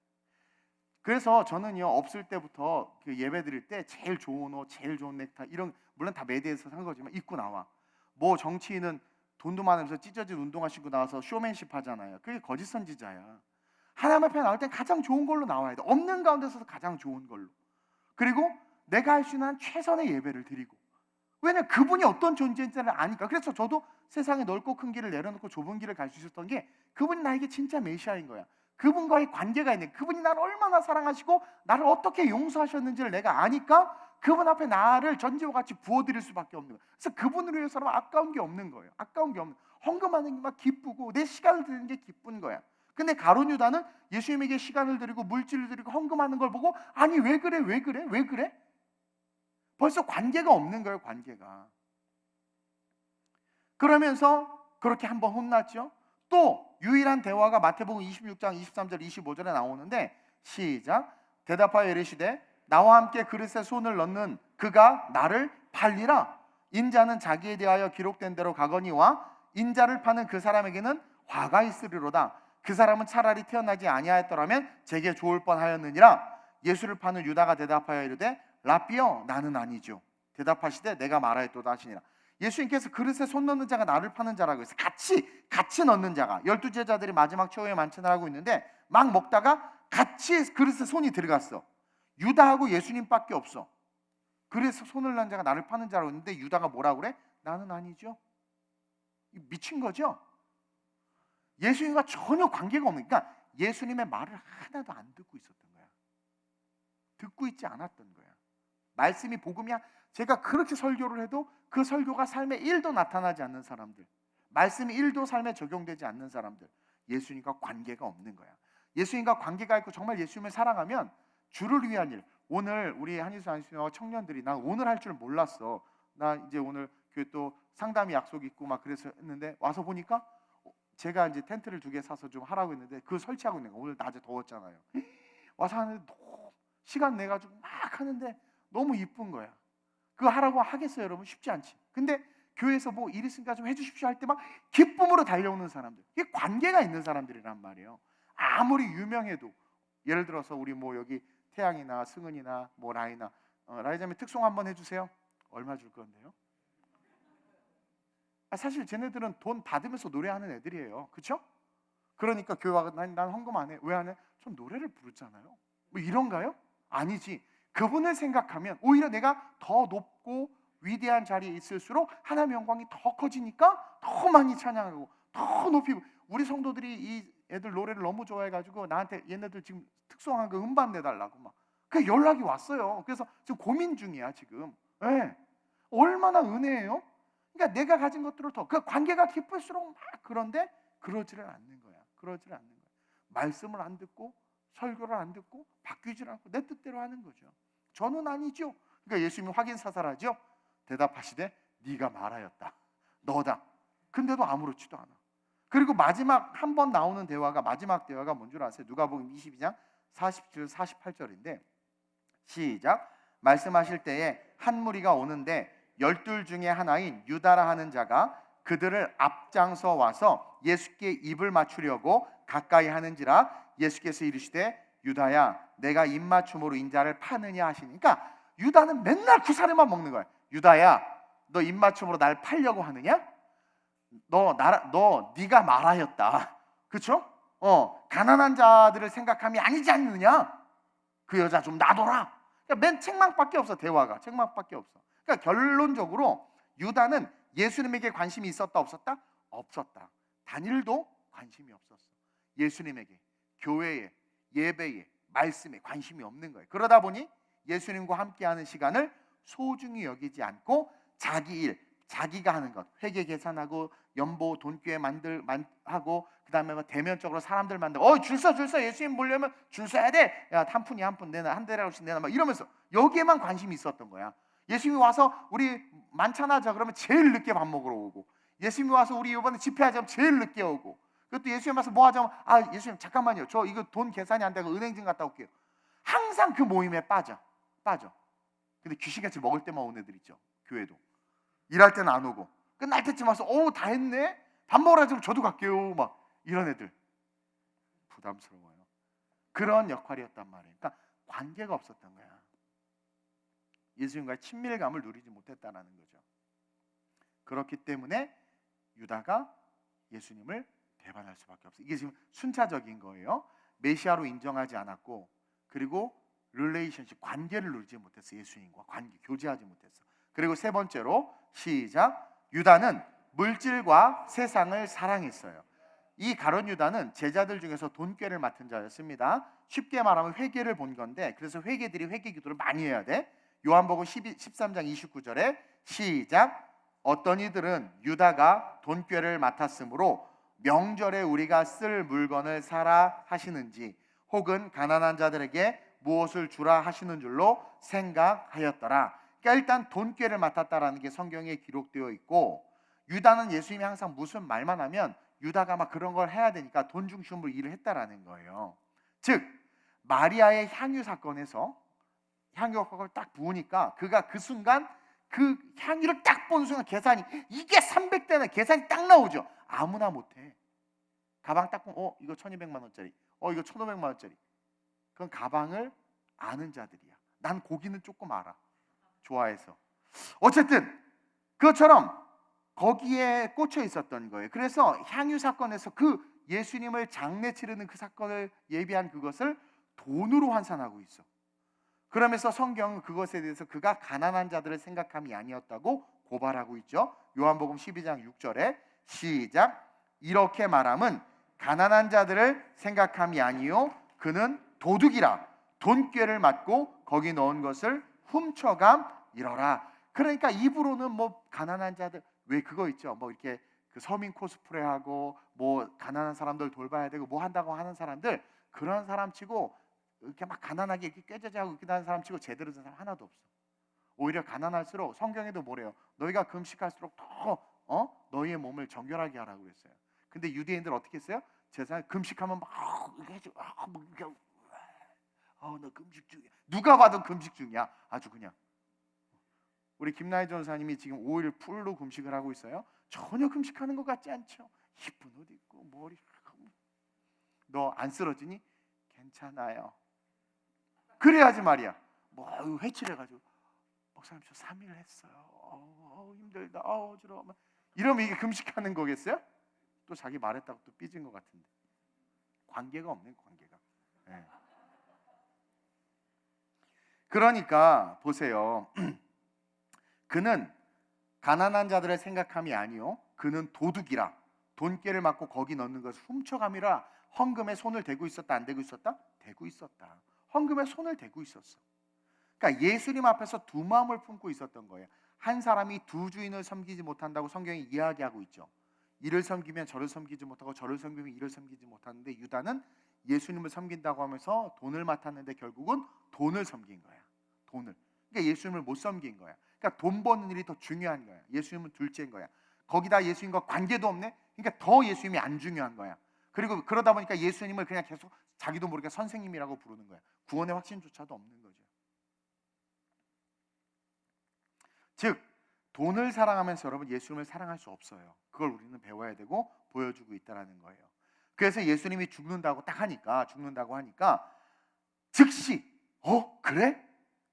그래서 저는요 없을 때부터 그 예배 드릴 때 제일 좋은 옷, 제일 좋은 넥타이 이런 물론 다 매대에서 산 거지만 입고 나와. 뭐 정치인은 돈도 많으면서 찢어진 운동화 신고 나와서 쇼맨십 하잖아요. 그게 거짓 선지자야. 하나님 앞에 나올 땐 가장 좋은 걸로 나와야 돼. 없는 가운데서도 가장 좋은 걸로. 그리고 내가 할 수 있는 한 최선의 예배를 드리고. 왜냐면 그분이 어떤 존재인지를 아니까. 그래서 저도 세상에 넓고 큰 길을 내려놓고 좁은 길을 갈 수 있었던 게 그분이 나에게 진짜 메시아인 거야. 그분과의 관계가 있는, 그분이 나를 얼마나 사랑하시고 나를 어떻게 용서하셨는지를 내가 아니까 그분 앞에 나를 전지와 같이 부어드릴 수밖에 없는 거예요. 그래서 그분을 위해서는 아까운 게 없는 거예요. 아까운 게 없는. 헌금하는 게 막 기쁘고 내 시간을 드리는 게 기쁜 거야. 근데 가룟 유다는 예수님에게 시간을 드리고 물질을 드리고 헌금하는 걸 보고 아니 왜 그래? 벌써 관계가 없는 거예요. 관계가. 그러면서 그렇게 한번 혼났죠. 또 유일한 대화가 마태복음 26장 23절 25절에 나오는데 시작. 대답하여 이르시되 나와 함께 그릇에 손을 넣는 그가 나를 팔리라. 인자는 자기에 대하여 기록된 대로 가거니와 인자를 파는 그 사람에게는 화가 있으리로다. 그 사람은 차라리 태어나지 아니하였더라면 제게 좋을 뻔하였느니라. 예수를 파는 유다가 대답하여 이르되 라삐여 나는 아니죠. 대답하시되 내가 말하였도다 하시니라. 예수님께서 그릇에 손 넣는 자가 나를 파는 자라고 해서 같이 넣는 자가 12제자들이 마지막 최후의 만찬을 하고 있는데 막 먹다가 같이 그릇에 손이 들어갔어. 유다하고 예수님밖에 없어. 그래서 손을 넣는 자가 나를 파는 자라고 했는데 유다가 뭐라고 그래? 나는 아니죠. 미친 거죠. 예수님과 전혀 관계가 없는, 그러니까 예수님의 말을 하나도 안 듣고 있었던 거야. 듣고 있지 않았던 거야. 말씀이 복음이야. 제가 그렇게 설교를 해도 그 설교가 삶에 1도 나타나지 않는 사람들, 말씀이 1도 삶에 적용되지 않는 사람들, 예수님과 관계가 없는 거야. 예수님과 관계가 있고 정말 예수님을 사랑하면 주를 위한 일. 오늘 우리 한희수 안수녀 청년들이 나 오늘 할 줄 몰랐어. 나 이제 오늘 또 상담이 약속 있고 막 그래서 했는데 와서 보니까 제가 이제 텐트를 2개 사서 좀 하라고 했는데 그걸 설치하고 있는 거야. 오늘 낮에 더웠잖아요. 와서 하는데 너무 시간 내가지고 막 하는데 너무 이쁜 거야. 그거 하라고 하겠어요, 여러분? 쉽지 않지. 근데 교회에서 뭐 일 있으니까 좀 해주십시오 할 때 막 기쁨으로 달려오는 사람들, 이게 관계가 있는 사람들이란 말이에요. 아무리 유명해도, 예를 들어서 우리 뭐 여기 태양이나 승은이나 뭐 라이나, 라이자매 특송 한번 해주세요. 얼마 줄 건데요? 사실 쟤네들은 돈 받으면서 노래하는 애들이에요. 그렇죠? 그러니까 교회 와서 난 헌금 안 해. 왜 안 해? 전 노래를 부르잖아요. 뭐 이런가요? 아니지. 그분을 생각하면 오히려 내가 더 높고 위대한 자리에 있을수록 하나님의 영광이 더 커지니까 더 많이 찬양하고 더 높이. 우리 성도들이 이 애들 노래를 너무 좋아해가지고 나한테 얘네들 지금 특성한 거 음반 내달라고 막 그 연락이 왔어요. 그래서 지금 고민 중이야 지금. 네. 얼마나 은혜예요? 그러니까 내가 가진 것들을 더, 그 관계가 깊을수록 막, 그런데 그러지를 않는 거야. 그러지를 않는 거야. 말씀을 안 듣고 설교를 안 듣고 바뀌질 않고 내 뜻대로 하는 거죠. 저는 아니죠. 그러니까 예수님이 확인 사살하죠. 대답하시되 네가 말하였다. 너다. 근데도 아무렇지도 않아. 그리고 마지막 한 번 나오는 대화가, 마지막 대화가 뭔 줄 아세요? 누가복음 22장 47, 48절인데 시작. 말씀하실 때에 한 무리가 오는데 12 중에 하나인 유다라 하는 자가 그들을 앞장서 와서 예수께 입을 맞추려고 가까이 하는지라 예수께서 이르시되 유다야 내가 입맞춤으로 인자를 파느냐 하시니까 유다는 맨날 구사리만 먹는 거야. 유다야 너 입맞춤으로 날 팔려고 하느냐? 네가 말하였다. 그렇죠? 가난한 자들을 생각함이 아니지 않느냐? 그 여자 좀 놔둬라. 그러니까 맨 책망밖에 없어. 대화가 책망밖에 없어. 그러니까 결론적으로 유다는 예수님에게 관심이 있었다 없었다? 없었다. 단일도 관심이 없었어. 예수님에게, 교회에, 예배에, 말씀에 관심이 없는 거예요. 그러다 보니 예수님과 함께하는 시간을 소중히 여기지 않고 자기 일, 자기가 하는 것, 회계 계산하고 연보 돈교회 하고 그다음에 뭐 대면적으로 사람들 만들고 줄 서 예수님 보려면 줄 서야 돼. 야, 한 푼이 한 푼 내놔, 한 대라고씩 내놔 막 이러면서 여기에만 관심이 있었던 거야. 예수님이 와서 우리 만찬하자 그러면 제일 늦게 밥 먹으러 오고, 예수님이 와서 우리 이번에 집회하자 면 제일 늦게 오고, 그것도 예수님 와서 뭐 하자면 예수님 잠깐만요. 저 이거 돈 계산이 안 되고 은행 좀 갔다 올게요. 항상 그 모임에 빠져. 근데 귀신같이 먹을 때만 오는 애들 있죠. 교회도. 일할 때는 안 오고 끝날 때쯤 와서 다 했네? 밥 먹으라 지금 저도 갈게요. 막 이런 애들 부담스러워요. 그런 역할이었단 말이에요. 그러니까 관계가 없었던 거야. 예수님과의 친밀감을 누리지 못했다는 거죠. 그렇기 때문에 유다가 예수님을 배반할 수밖에 없어요. 이게 지금 순차적인 거예요. 메시아로 인정하지 않았고, 그리고 릴레이션십, 관계를 누리지 못했어. 예수님과 관계, 교제하지 못했어. 그리고 세 번째로 시작. 유다는 물질과 세상을 사랑했어요. 이 가룟 유다는 제자들 중에서 돈꾀를 맡은 자였습니다. 쉽게 말하면 회개를 본 건데, 그래서 회개들이 회개 기도를 많이 해야 돼. 요한복음 13장 29절에 시작. 어떤 이들은 유다가 돈꾀를 맡았으므로 명절에 우리가 쓸 물건을 사라 하시는지, 혹은 가난한 자들에게 무엇을 주라 하시는 줄로 생각하였더라. 그러니까 일단 돈꾀를 맡았다라는 게 성경에 기록되어 있고, 유다는 예수님이 항상 무슨 말만 하면 유다가 막 그런 걸 해야 되니까 돈 중심으로 일을 했다라는 거예요. 즉 마리아의 향유 사건에서 향유를 딱 부으니까 그가 그 순간 그 향유를 딱 본 순간 계산이, 이게 300대나 계산이 딱 나오죠. 아무나 못해. 가방 딱 보면 이거 1200만 원짜리, 이거 1500만 원짜리. 그건 가방을 아는 자들이야. 난 고기는 조금 알아, 좋아해서. 어쨌든 그것처럼 거기에 꽂혀 있었던 거예요. 그래서 향유 사건에서 그 예수님을 장례 치르는 그 사건을 예비한 그것을 돈으로 환산하고 있어. 그러면서 성경은 그것에 대해서 그가 가난한 자들을 생각함이 아니었다고 고발하고 있죠. 요한복음 12장 6절에 시작. 이렇게 말함은 가난한 자들을 생각함이 아니요 그는 도둑이라 돈꾀를 맞고 거기 넣은 것을 훔쳐감이러라. 그러니까 입으로는 뭐 가난한 자들, 왜 그거 있죠, 뭐 이렇게 그 서민 코스프레하고 뭐 가난한 사람들 돌봐야 되고 뭐 한다고 하는 사람들, 그런 사람 치고 이렇게 막 가난하게 이렇게 꾀죄죄하고 이렇게 하는 사람 치고 제대로 된 사람 하나도 없어. 오히려 가난할수록 성경에도 뭐래요? 너희가 금식할수록 더 너희의 몸을 정결하게 하라고 그랬어요. 근데 유대인들 어떻게 했어요? 제사에 금식하면 막 이렇게 해줘. 너 금식 중이야. 누가 봐도 금식 중이야. 아주 그냥 우리 김나희 전사님이 지금 5일 풀로 금식을 하고 있어요. 전혀 금식하는 것 같지 않죠? 이쁜 옷 입고 머리, 너 안 쓰러지니? 괜찮아요. 그래야지 말이야. 뭐 회칠해가지고 목사님 저 3일 했어요. 힘들다. 어지러워. 이러면 이게 금식하는 거겠어요? 또 자기 말했다고 또 삐진 것 같은데. 관계가 없네, 관계가. 네. 그러니까 보세요. 그는 가난한 자들의 생각함이 아니요 그는 도둑이라 돈깨를 맞고 거기 넣는 것을 훔쳐감이라 헌금에 손을 대고 있었다, 안 대고 있었다? 대고 있었다. 헌금에 손을 대고 있었어. 그러니까 예수님 앞에서 두 마음을 품고 있었던 거예요. 한 사람이 두 주인을 섬기지 못한다고 성경이 이야기하고 있죠. 이를 섬기면 저를 섬기지 못하고 저를 섬기면 이를 섬기지 못하는데, 유다는 예수님을 섬긴다고 하면서 돈을 맡았는데 결국은 돈을 섬긴 거야. 돈을. 그러니까 예수님을 못 섬긴 거야. 그러니까 돈 버는 일이 더 중요한 거야. 예수님은 둘째인 거야. 거기다 예수님과 관계도 없네. 그러니까 더 예수님이 안 중요한 거야. 그리고 그러다 보니까 예수님을 그냥 계속 자기도 모르게 선생님이라고 부르는 거야. 구원의 확신조차도 없는 거죠. 즉 돈을 사랑하면서 여러분 예수님을 사랑할 수 없어요. 그걸 우리는 배워야 되고 보여주고 있다는 거예요. 그래서 예수님이 죽는다고 하니까 즉시 그래?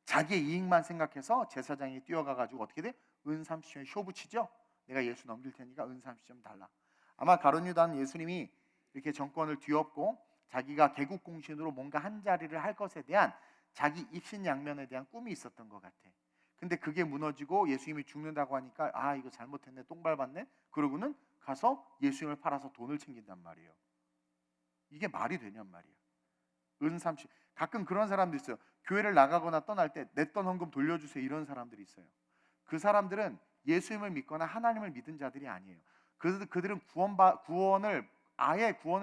자기의 이익만 생각해서 제사장이 뛰어가가지고 어떻게 돼? 은 30점 쇼 붙이죠. 내가 예수 넘길 테니까 은 30점 달라. 아마 가룟 유다는 예수님이 이렇게 정권을 뒤엎고 자기가 개국 공신으로 뭔가 한 자리를 할 것에 대한 자기 입신양면에 대한 꿈이 있었던 것 같아. 근데 그게 무너지고 예수님이 죽는다고 하니까 이거 잘못했네, 똥 밟았네. 그러고는 가서 예수님을 팔아서 돈을 챙긴단 말이에요. 이게 말이 되냔 말이에요. 은 30. 가끔 그런 사람도 있어요. 교회를 나가거나 떠날 때 냈던 헌금 돌려주세요, 이런 사람들이 있어요. 그 사람들은 예수님을 믿거나 하나님을 믿은 자들이 아니에요. 그들은 구원을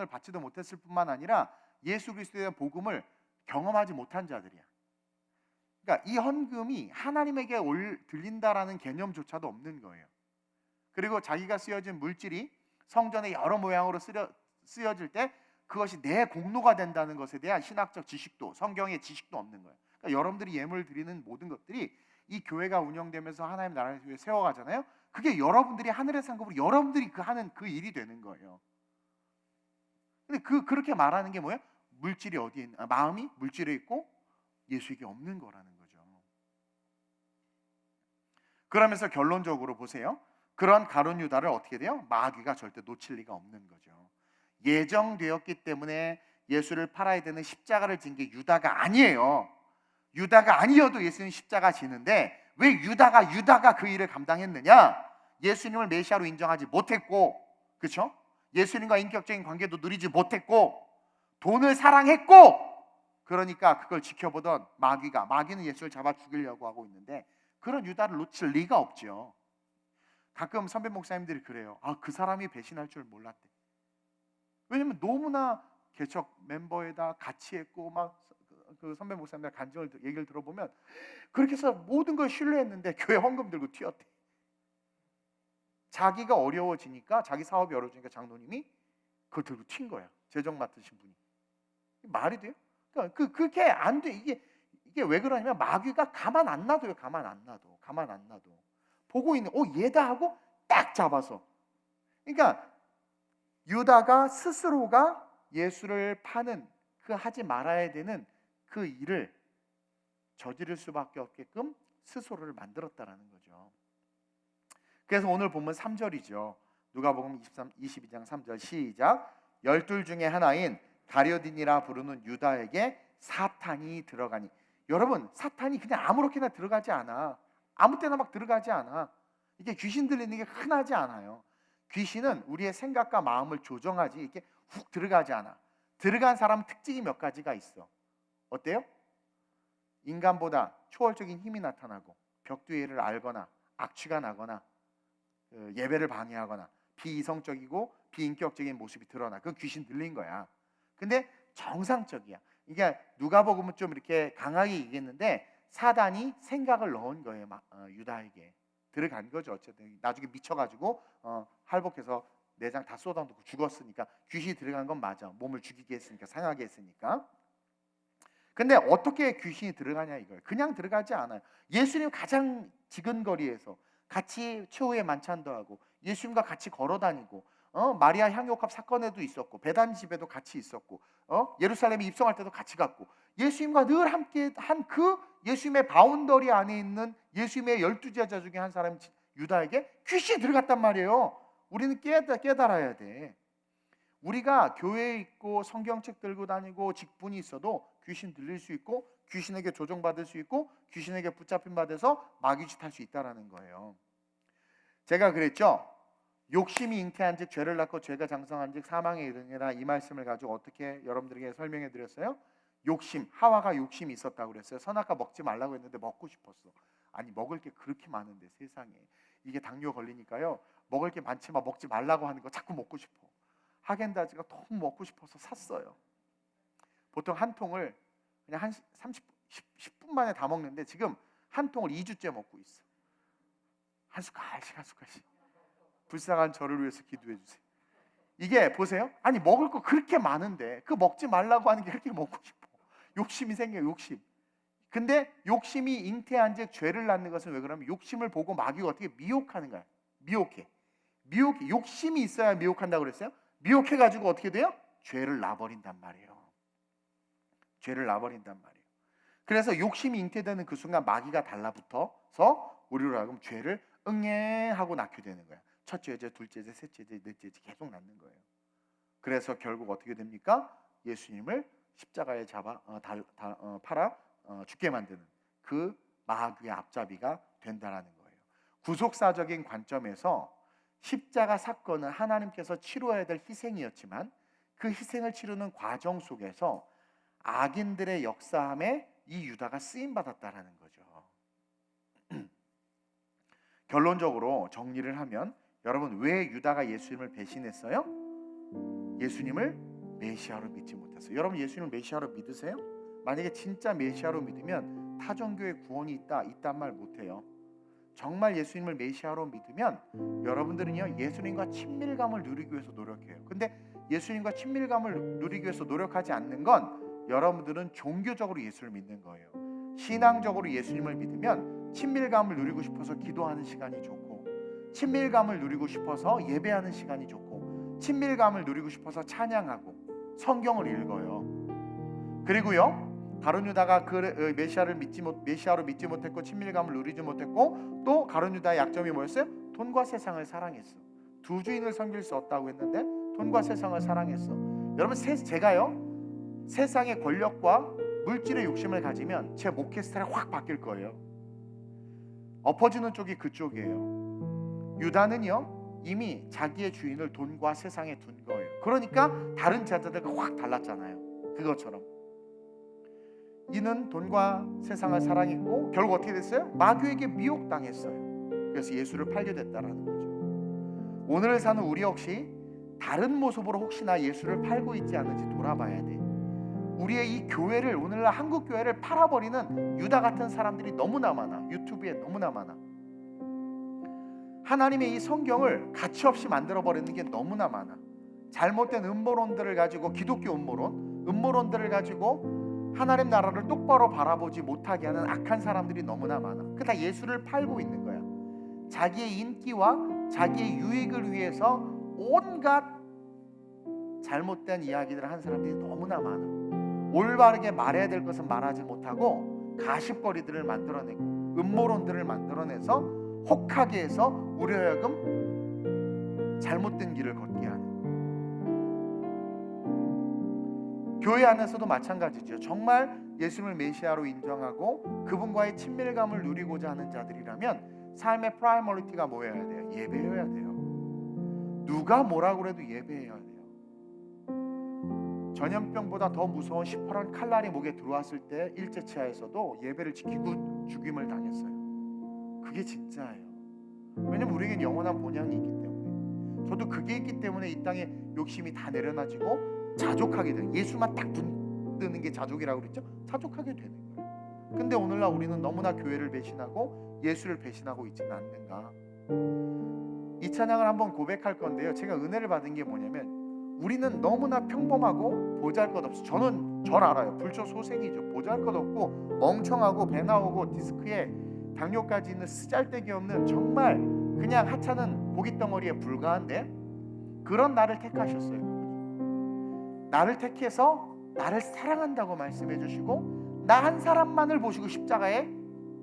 받지도 못했을 뿐만 아니라 예수 그리스도의 복음을 경험하지 못한 자들이야. 그러니까 이 헌금이 하나님에게 들린다라는 개념조차도 없는 거예요. 그리고 자기가 쓰여진 물질이 성전의 여러 모양으로 쓰여질 때 그것이 내 공로가 된다는 것에 대한 신학적 지식도, 성경의 지식도 없는 거예요. 그러니까 여러분들이 예물 드리는 모든 것들이 이 교회가 운영되면서 하나님 나라를 위해 세워가잖아요. 그게 여러분들이 하늘의 상급으로 여러분들이 하는 그 일이 되는 거예요. 근데 그렇게 말하는 게 뭐예요? 물질이 어디에 있나? 마음이 물질에 있고 예수에게 없는 거라는 거죠. 그러면서 결론적으로 보세요. 그런 가룟 유다를 어떻게 돼요? 마귀가 절대 놓칠 리가 없는 거죠. 예정되었기 때문에 예수를 팔아야 되는 십자가를 진 게 유다가 아니에요. 유다가 아니어도 예수님 십자가 지는데 왜 유다가 그 일을 감당했느냐? 예수님을 메시아로 인정하지 못했고, 그렇죠? 예수님과 인격적인 관계도 누리지 못했고, 돈을 사랑했고, 그러니까 그걸 지켜보던 마귀는 예수를 잡아 죽이려고 하고 있는데 그런 유다를 놓칠 리가 없죠. 가끔 선배 목사님들이 그래요. 그 사람이 배신할 줄 몰랐대. 왜냐면 너무나 개척 멤버에다 같이 했고 막 그 선배 목사님들 간증을 얘기를 들어보면 그렇게 해서 모든 걸 신뢰했는데 교회 헌금 들고 튀었대. 자기가 어려워지니까, 자기 사업이 어려워지니까 장로님이 그걸 들고 튄 거야. 재정 맡으신 분이. 말이 돼요? 그러니까 그게 안 돼. 이게 왜 그러냐면 마귀가 가만 안 놔둬요. 가만 안 놔둬. 보고 있는 얘다 하고 딱 잡아서. 그러니까 유다가 스스로가 예수를 파는 그 하지 말아야 되는 그 일을 저지를 수밖에 없게끔 스스로를 만들었다라는 거죠. 그래서 오늘 본문 3절이죠. 누가복음 22장 3절 시작. 12 중에 하나인 가룟유다라 부르는 유다에게 사탄이 들어가니. 여러분, 사탄이 그냥 아무렇게나 들어가지 않아. 아무 때나 막 들어가지 않아. 이게 귀신 들리는 게 흔하지 않아요. 귀신은 우리의 생각과 마음을 조정하지 이렇게 훅 들어가지 않아. 들어간 사람 특징이 몇 가지가 있어. 어때요? 인간보다 초월적인 힘이 나타나고 벽두의를 알거나 악취가 나거나 예배를 방해하거나 비이성적이고 비인격적인 모습이 드러나. 그건 귀신 들린 거야. 근데 정상적이야. 이게 누가복음은 좀 이렇게 강하게 얘기했는데 사단이 생각을 넣은 거예요. 유다에게 들어간 거죠. 어쨌든 나중에 미쳐가지고 할복해서 내장 다 쏟아놓고 죽었으니까 귀신이 들어간 건 맞아. 몸을 죽이게 했으니까, 상하게 했으니까. 근데 어떻게 귀신이 들어가냐 이거예요. 그냥 들어가지 않아요. 예수님 가장 지근거리에서 같이 최후의 만찬도 하고 예수님과 같이 걸어다니고 마리아 향유옥합 사건에도 있었고 베다니 집에도 같이 있었고 예루살렘에 입성할 때도 같이 갔고 예수님과 늘 함께 한 그 예수님의 바운더리 안에 있는 예수님의 12제자 중에 한 사람 유다에게 귀신이 들어갔단 말이에요. 우리는 깨달아야 돼. 우리가 교회에 있고 성경책 들고 다니고 직분이 있어도 귀신 들릴 수 있고 귀신에게 조종받을 수 있고 귀신에게 붙잡힘 받아서 마귀짓 할 수 있다라는 거예요. 제가 그랬죠. 욕심이 잉태한즉 죄를 낳고 죄가 장성한즉 사망에 이르니라. 이 말씀을 가지고 어떻게 여러분들에게 설명해 드렸어요? 욕심, 하와가 욕심이 있었다고 그랬어요. 선악과 먹지 말라고 했는데 먹고 싶었어. 아니 먹을 게 그렇게 많은데 세상에 이게 당뇨 걸리니까요. 먹을 게 많지만 먹지 말라고 하는 거 자꾸 먹고 싶어. 하겐다즈가 너무 먹고 싶어서 샀어요. 보통 한 통을 그냥 한 10분 만에 다 먹는데 지금 한 통을 2주째 먹고 있어. 한 숟갈씩 한 숟갈씩. 불쌍한 저를 위해서 기도해 주세요. 이게 보세요. 아니 먹을 거 그렇게 많은데 그 먹지 말라고 하는 게 그렇게 먹고 싶어. 욕심이 생겨요. 욕심. 근데 욕심이 잉태한즉 죄를 낳는 것은 왜 그러면 욕심을 보고 마귀가 어떻게 미혹하는 거야. 미혹해. 욕심이 있어야 미혹한다고 그랬어요. 미혹해가지고 어떻게 돼요? 죄를 낳아버린단 말이에요. 죄를 낳아버린단 말이에요. 그래서 욕심이 잉태되는 그 순간 마귀가 달라붙어서 우리로 하여금 죄를 응애하고 낳게 되는 거야. 첫째 제, 둘째 제, 셋째 제, 넷째 제 계속 낳는 거예요. 그래서 결국 어떻게 됩니까? 예수님을 십자가에 팔아 죽게 만드는 그 마귀의 앞잡이가 된다라는 거예요. 구속사적인 관점에서 십자가 사건은 하나님께서 치러야 될 희생이었지만 그 희생을 치르는 과정 속에서 악인들의 역사함에 이 유다가 쓰임 받았다라는 거죠. 결론적으로 정리를 하면 여러분 왜 유다가 예수님을 배신했어요? 예수님을 메시아로 믿지 못했어요. 여러분 예수님을 메시아로 믿으세요? 만약에 진짜 메시아로 믿으면 타종교에 구원이 있단 말 못해요. 정말 예수님을 메시아로 믿으면 여러분들은요 예수님과 친밀감을 누리기 위해서 노력해요. 근데 예수님과 친밀감을 누리기 위해서 노력하지 않는 건 여러분들은 종교적으로 예수를 믿는 거예요. 신앙적으로 예수님을 믿으면 친밀감을 누리고 싶어서 기도하는 시간이 좋고 친밀감을 누리고 싶어서 예배하는 시간이 좋고 친밀감을 누리고 싶어서 찬양하고 성경을 읽어요. 그리고요 가룟 유다가 그 메시아로 믿지 못했고 친밀감을 누리지 못했고 또 가룟 유다의 약점이 뭐였어요? 돈과 세상을 사랑했어. 두 주인을 섬길 수 없다고 했는데 돈과 세상을 사랑했어. 여러분 제가요 세상의 권력과 물질의 욕심을 가지면 제 목회 스타일이 확 바뀔 거예요. 엎어지는 쪽이 그쪽이에요. 유다는요 이미 자기의 주인을 돈과 세상에 둔 거예요. 그러니까 다른 제자들과 확 달랐잖아요. 그것처럼 이는 돈과 세상을 사랑했고 결국 어떻게 됐어요? 마귀에게 미혹당했어요. 그래서 예수를 팔게 됐다라는 거죠. 오늘 사는 우리 역시 다른 모습으로 혹시나 예수를 팔고 있지 않은지 돌아봐야 돼. 우리의 이 교회를 오늘날 한국 교회를 팔아버리는 유다 같은 사람들이 너무나 많아. 유튜브에 너무나 많아. 하나님의 이 성경을 가치없이 만들어버리는 게 너무나 많아. 잘못된 음모론들을 가지고 기독교 음모론들을 가지고 하나님 나라를 똑바로 바라보지 못하게 하는 악한 사람들이 너무나 많아. 그 다 예수를 팔고 있는 거야. 자기의 인기와 자기의 유익을 위해서 온갖 잘못된 이야기들을 하는 사람들이 너무나 많아. 올바르게 말해야 될 것은 말하지 못하고 가십거리들을 만들어내고 음모론들을 만들어내서 혹하게 해서 우리 하여금 잘못된 길을 걷게 하는. 교회 안에서도 마찬가지죠. 정말 예수님을 메시아로 인정하고 그분과의 친밀감을 누리고자 하는 자들이라면 삶의 프라이머리티가 뭐여야 돼요? 예배여야 돼요. 누가 뭐라고 그래도 예배해야 돼요. 전염병보다 더 무서운 시퍼런 칼날이 목에 들어왔을 때 일제치하에서도 예배를 지키고 죽임을 당했어요. 그게 진짜예요. 왜냐면 우리에겐 영원한 본향이 있기 때문에. 저도 그게 있기 때문에 이 땅에 욕심이 다 내려놔지고 자족하게 돼요. 예수만 딱 붙드는 게 자족이라고 그랬죠? 자족하게 되는 거예요. 근데 오늘날 우리는 너무나 교회를 배신하고 예수를 배신하고 있지는 않는가. 이 찬양을 한번 고백할 건데요. 제가 은혜를 받은 게 뭐냐면 우리는 너무나 평범하고 보잘것없어. 저는 절 알아요. 불초소생이죠. 보잘것없고 멍청하고 배 나오고 디스크에 당뇨까지 있는 쓰잘데기 없는 정말 그냥 하찮은 고깃덩어리에 불과한데 그런 나를 택하셨어요. 그분이 나를 택해서 나를 사랑한다고 말씀해 주시고 나 한 사람만을 보시고 십자가에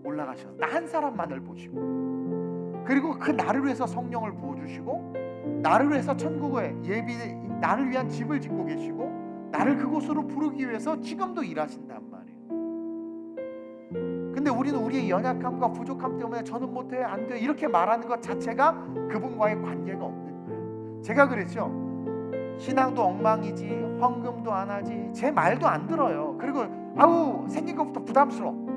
올라가셔서 나 한 사람만을 보시고 그리고 그 나를 위해서 성령을 부어주시고 나를 위해서 천국에 나를 위한 집을 짓고 계시고 나를 그곳으로 부르기 위해서 지금도 일하신단 말이에요. 근데 우리는 우리의 연약함과 부족함 때문에 저는 못해 안 돼 이렇게 말하는 것 자체가 그분과의 관계가 없는 거예요. 제가 그랬죠. 신앙도 엉망이지 헌금도 안 하지 제 말도 안 들어요. 그리고 생긴 것부터 부담스러워.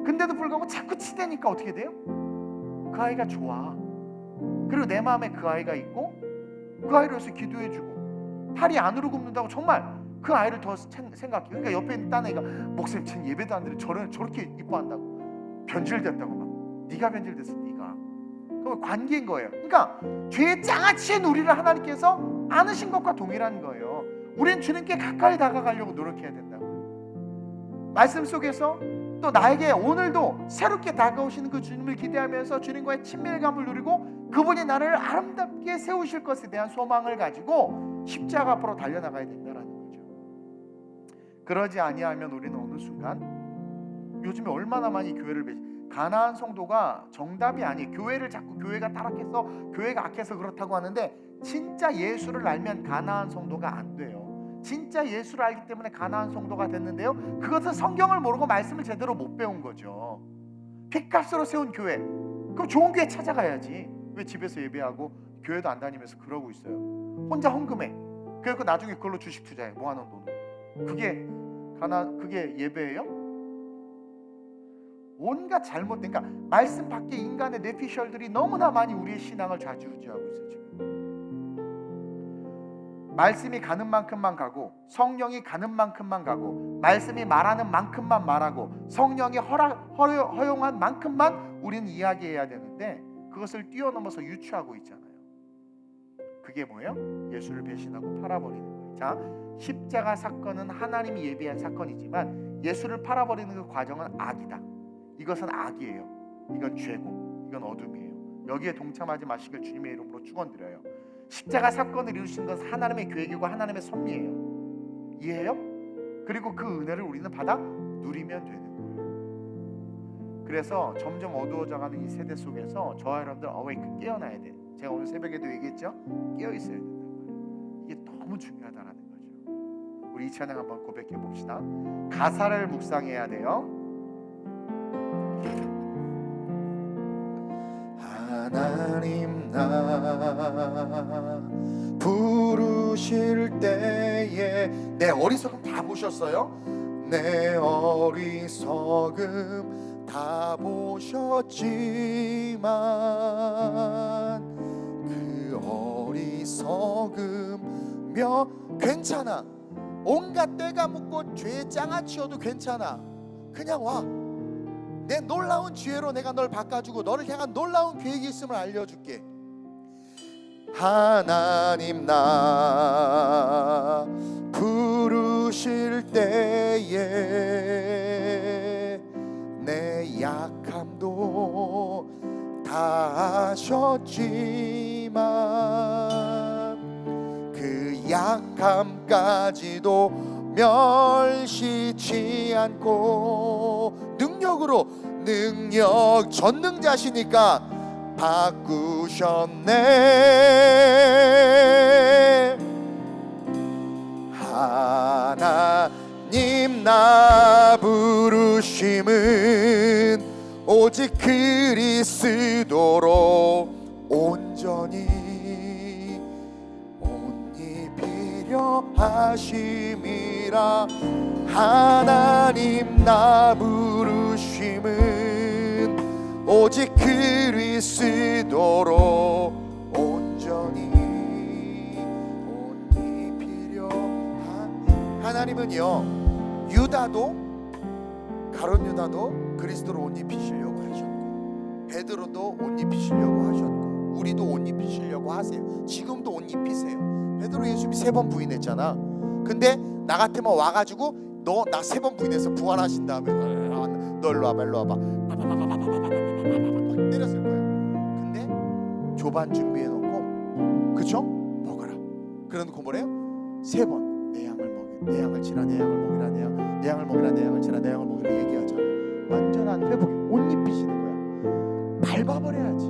근데도 불구하고 자꾸 치대니까 어떻게 돼요? 그 아이가 좋아. 그리고 내 마음에 그 아이가 있고 그 아이를 위해서 기도해주고 팔이 안으로 굽는다고 정말 그 아이를 더 생각해. 그러니까 옆에 있는 딴 애가 목사님 전 예배도 안 드리고 저렇게 이뻐한다고 변질됐다고 막. 네가 변질됐어 네가. 그건 관계인 거예요. 그러니까 죄의 장아찌인 우리를 하나님께서 안으신 것과 동일한 거예요. 우린 주님께 가까이 다가가려고 노력해야 된다고. 말씀 속에서 또 나에게 오늘도 새롭게 다가오시는 그 주님을 기대하면서 주님과의 친밀감을 누리고 그분이 나를 아름답게 세우실 것에 대한 소망을 가지고 십자가 앞으로 달려나가야 된다는 거죠. 그러지 아니하면 우리는 어느 순간 요즘에 얼마나 많이 교회를 가나안 성도가 정답이 아니에요. 교회를 자꾸 교회가 타락해서 교회가 악해서 그렇다고 하는데 진짜 예수를 알면 가나안 성도가 안 돼요. 진짜 예수를 알기 때문에 가나안 성도가 됐는데요. 그것은 성경을 모르고 말씀을 제대로 못 배운 거죠. 핏값으로 세운 교회. 그럼 좋은 교회 찾아가야지. 왜 집에서 예배하고 교회도 안 다니면서 그러고 있어요. 혼자 헌금해. 그래서 나중에 그걸로 주식 투자해. 모아놓은 돈을. 그게 예배예요? 온갖 잘못된, 그러니까 말씀 밖의 인간의 뇌피셜들이 너무나 많이 우리의 신앙을 좌지우지하고 있어요. 지금 말씀이 가는 만큼만 가고 성령이 가는 만큼만 가고 말씀이 말하는 만큼만 말하고 성령이 허용한 만큼만 우리는 이야기해야 되는데 그것을 뛰어넘어서 유추하고 있잖아요. 그게 뭐예요? 예수를 배신하고 팔아버리는 거예요. 자, 십자가 사건은 하나님이 예비한 사건이지만 예수를 팔아버리는 그 과정은 악이다. 이것은 악이에요. 이건 죄고 이건 어둠이에요. 여기에 동참하지 마시길 주님의 이름으로 축원드려요. 십자가 사건을 이루신 것은 하나님의 계획이고 하나님의 섭리예요. 이해해요? 그리고 그 은혜를 우리는 받아 누리면 되는 거예요. 그래서 점점 어두워져가는 이 세대 속에서 저와 여러분들 어웨이크 깨어나야 돼. 제가 오늘 새벽에도 얘기했죠? 깨어있어야 된단 말이에요. 이게 너무 중요하다는 거죠. 우리 이 찬양 한번 고백해 봅시다. 가사를 묵상해야 돼요. 하나님 나 부르실 때에 내 어리석음 다 보셨어요? 내 어리석음 다 보셨지만 그 어리석으며 괜찮아. 온갖 때가 묻고 죄에 장아치어도 괜찮아. 그냥 와. 내 놀라운 지혜로 내가 널 바꿔주고 너를 향한 놀라운 계획이 있음을 알려줄게. 하나님 나 부르실 때에 내 약함도 다 아셨지만 그 약함까지도 멸시치 않고 능력 전능자시니까 바꾸셨네. 하나님 나 부르심은 오직 그리스도로 온전히 옷 입히려 하심이라. 하나님 나 부르심은 오직 그리스도로 온전히 옷 입히려 하나님은요 유다도 가룟 유다도 그리스도로 옷 입히시려고 하셨고 베드로도 옷 입히시려고 하셨고 우리도 옷 입히시려고 하세요. 지금도 옷 입히세요. 베드로 예수님이 3번 부인했잖아. 근데 나 같으면 와가지고 너 나 3번 부인해서 부활하신 다음에 너 일로 와봐 일로 와봐 때렸을 거예요. 근데 조반 준비해놓고, 그쵸? 먹어라. 그러놓고 뭐래요? 3번 내 양을 먹이, 내 양을 치라, 내 양을 먹이라, 내 양을 먹이라, 내 양을 치라, 내 양을 먹이라 얘기하자. 완전한 회복이, 옷 입히시는 거야. 밟아버려야지.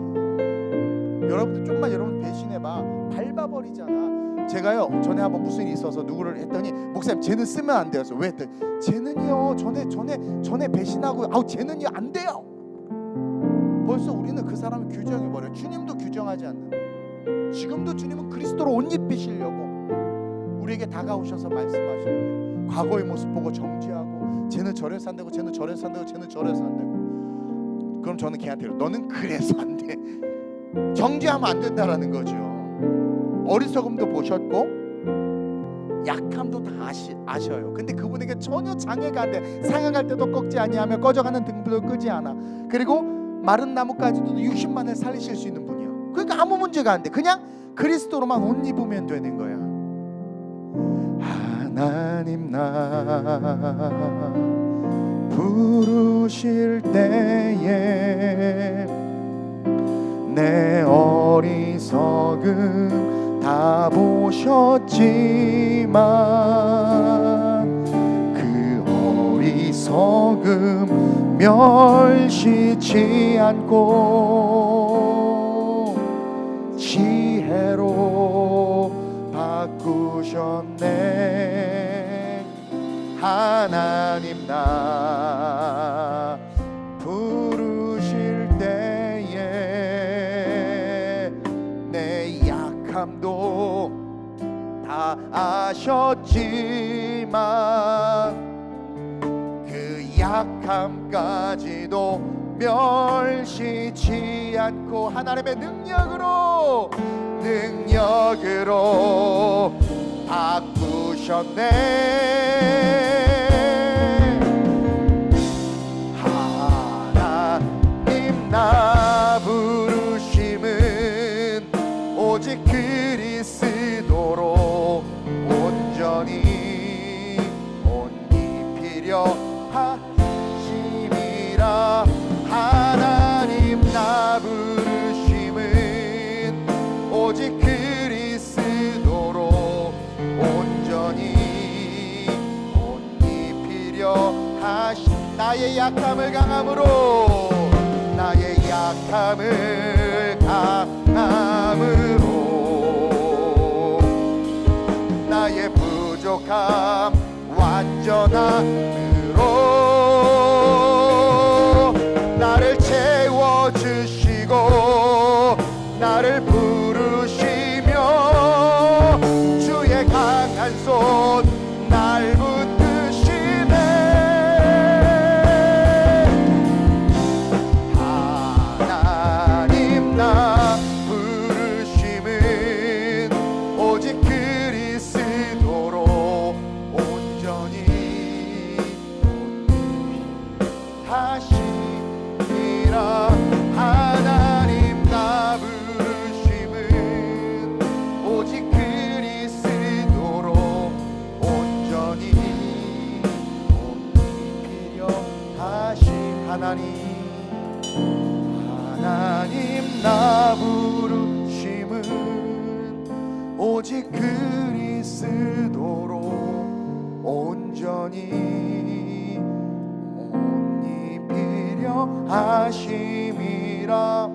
여러분들 좀만 여러분 배신해봐, 밟아버리잖아. 제가요 전에 한번 무슨 일이 있어서 누구를 했더니, 목사님 쟤는 쓰면 안 돼요. 왜 했더니, 쟤는요 전에 배신하고, 아우 쟤는요 안 돼요. 벌써 우리는 그 사람을 규정해버려. 주님도 규정하지 않는데, 지금도 주님은 그리스도로 옷 입히시려고 우리에게 다가오셔서 말씀하시는데, 과거의 모습 보고 정죄하고, 쟤는 저래서 안 되고, 쟤는 저래서 안 되고, 쟤는 저래서 안 되고. 그럼 저는 걔한테, 너는 그래서 안 돼. 정죄하면 안 된다라는 거죠. 어리석음도 보셨고 약함도 다 아셔요. 근데 그분에게 전혀 장애가 안 돼. 상행할 때도 꺾지 아니하며 꺼져가는 등불도 끄지 않아. 그리고 마른 나무까지도 60만을 살리실 수 있는 분이야. 그러니까 아무 문제가 안 돼. 그냥 그리스도로만 옷 입으면 되는 거야. 하나님 나 부르실 때에 내 어리석음 다 보셨지만, 그 어리석음 멸시치 않고 지혜로 바꾸셨네. 하나님 나 부르실 때에 내 약함도 다 아셨지만, 그 약함까지도 멸시치 않고 하나님의 능력으로 바꾸셨네. 하나님 나 부르심은 오직 그리스도로 온전히 옷 입히려 하심이라. 하나님 나 부르심은 오직 그리스도로 온전히 옷 입히려 하심. 나의 약함을 강함으로, 나의 약함을 강함으로, 나의 부족함 완전함으로 나를 채워주시고 나를 부르시며 주의 강한 손 날 붙드시네. 하나님 나 부르심은 오직 그리스도로 온전히 하시니라. 하나님 나 부르심은 오직 그리스도로 온전히 옷 입히려 하심. 하나님 나 부르심은 오직 그리스도로 온전히 옷 입히려 하심이라.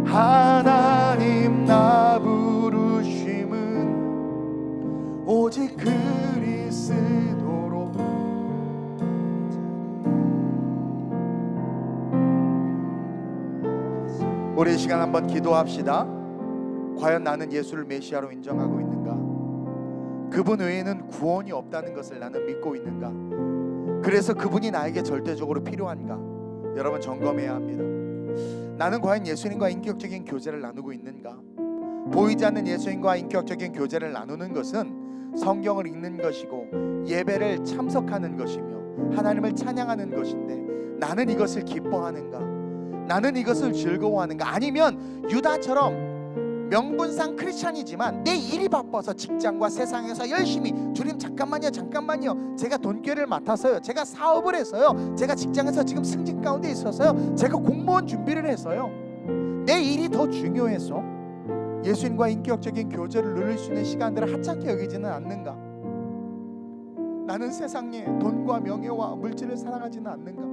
하나님 나 부르심은 오직 그리스도로. 우리 이 시간 한번 기도합시다. 과연 나는 예수를 메시아로 인정하고 있는가? 그분 외에는 구원이 없다는 것을 나는 믿고 있는가? 그래서 그분이 나에게 절대적으로 필요한가? 여러분 점검해야 합니다. 나는 과연 예수님과 인격적인 교제를 나누고 있는가? 보이지 않는 예수님과 인격적인 교제를 나누는 것은 성경을 읽는 것이고 예배를 참석하는 것이며 하나님을 찬양하는 것인데, 나는 이것을 기뻐하는가? 나는 이것을 즐거워하는가? 아니면 유다처럼 명분상 크리스찬이지만 내 일이 바빠서 직장과 세상에서 열심히, 주님 잠깐만요 제가 돈꾀를 맡아서요, 제가 사업을 해서요, 제가 직장에서 지금 승진 가운데 있어서요, 제가 공무원 준비를 해서요, 내 일이 더 중요해서 예수님과 인격적인 교제를 누릴 수 있는 시간들을 하찮게 여기지는 않는가? 나는 세상에 돈과 명예와 물질을 사랑하지는 않는가?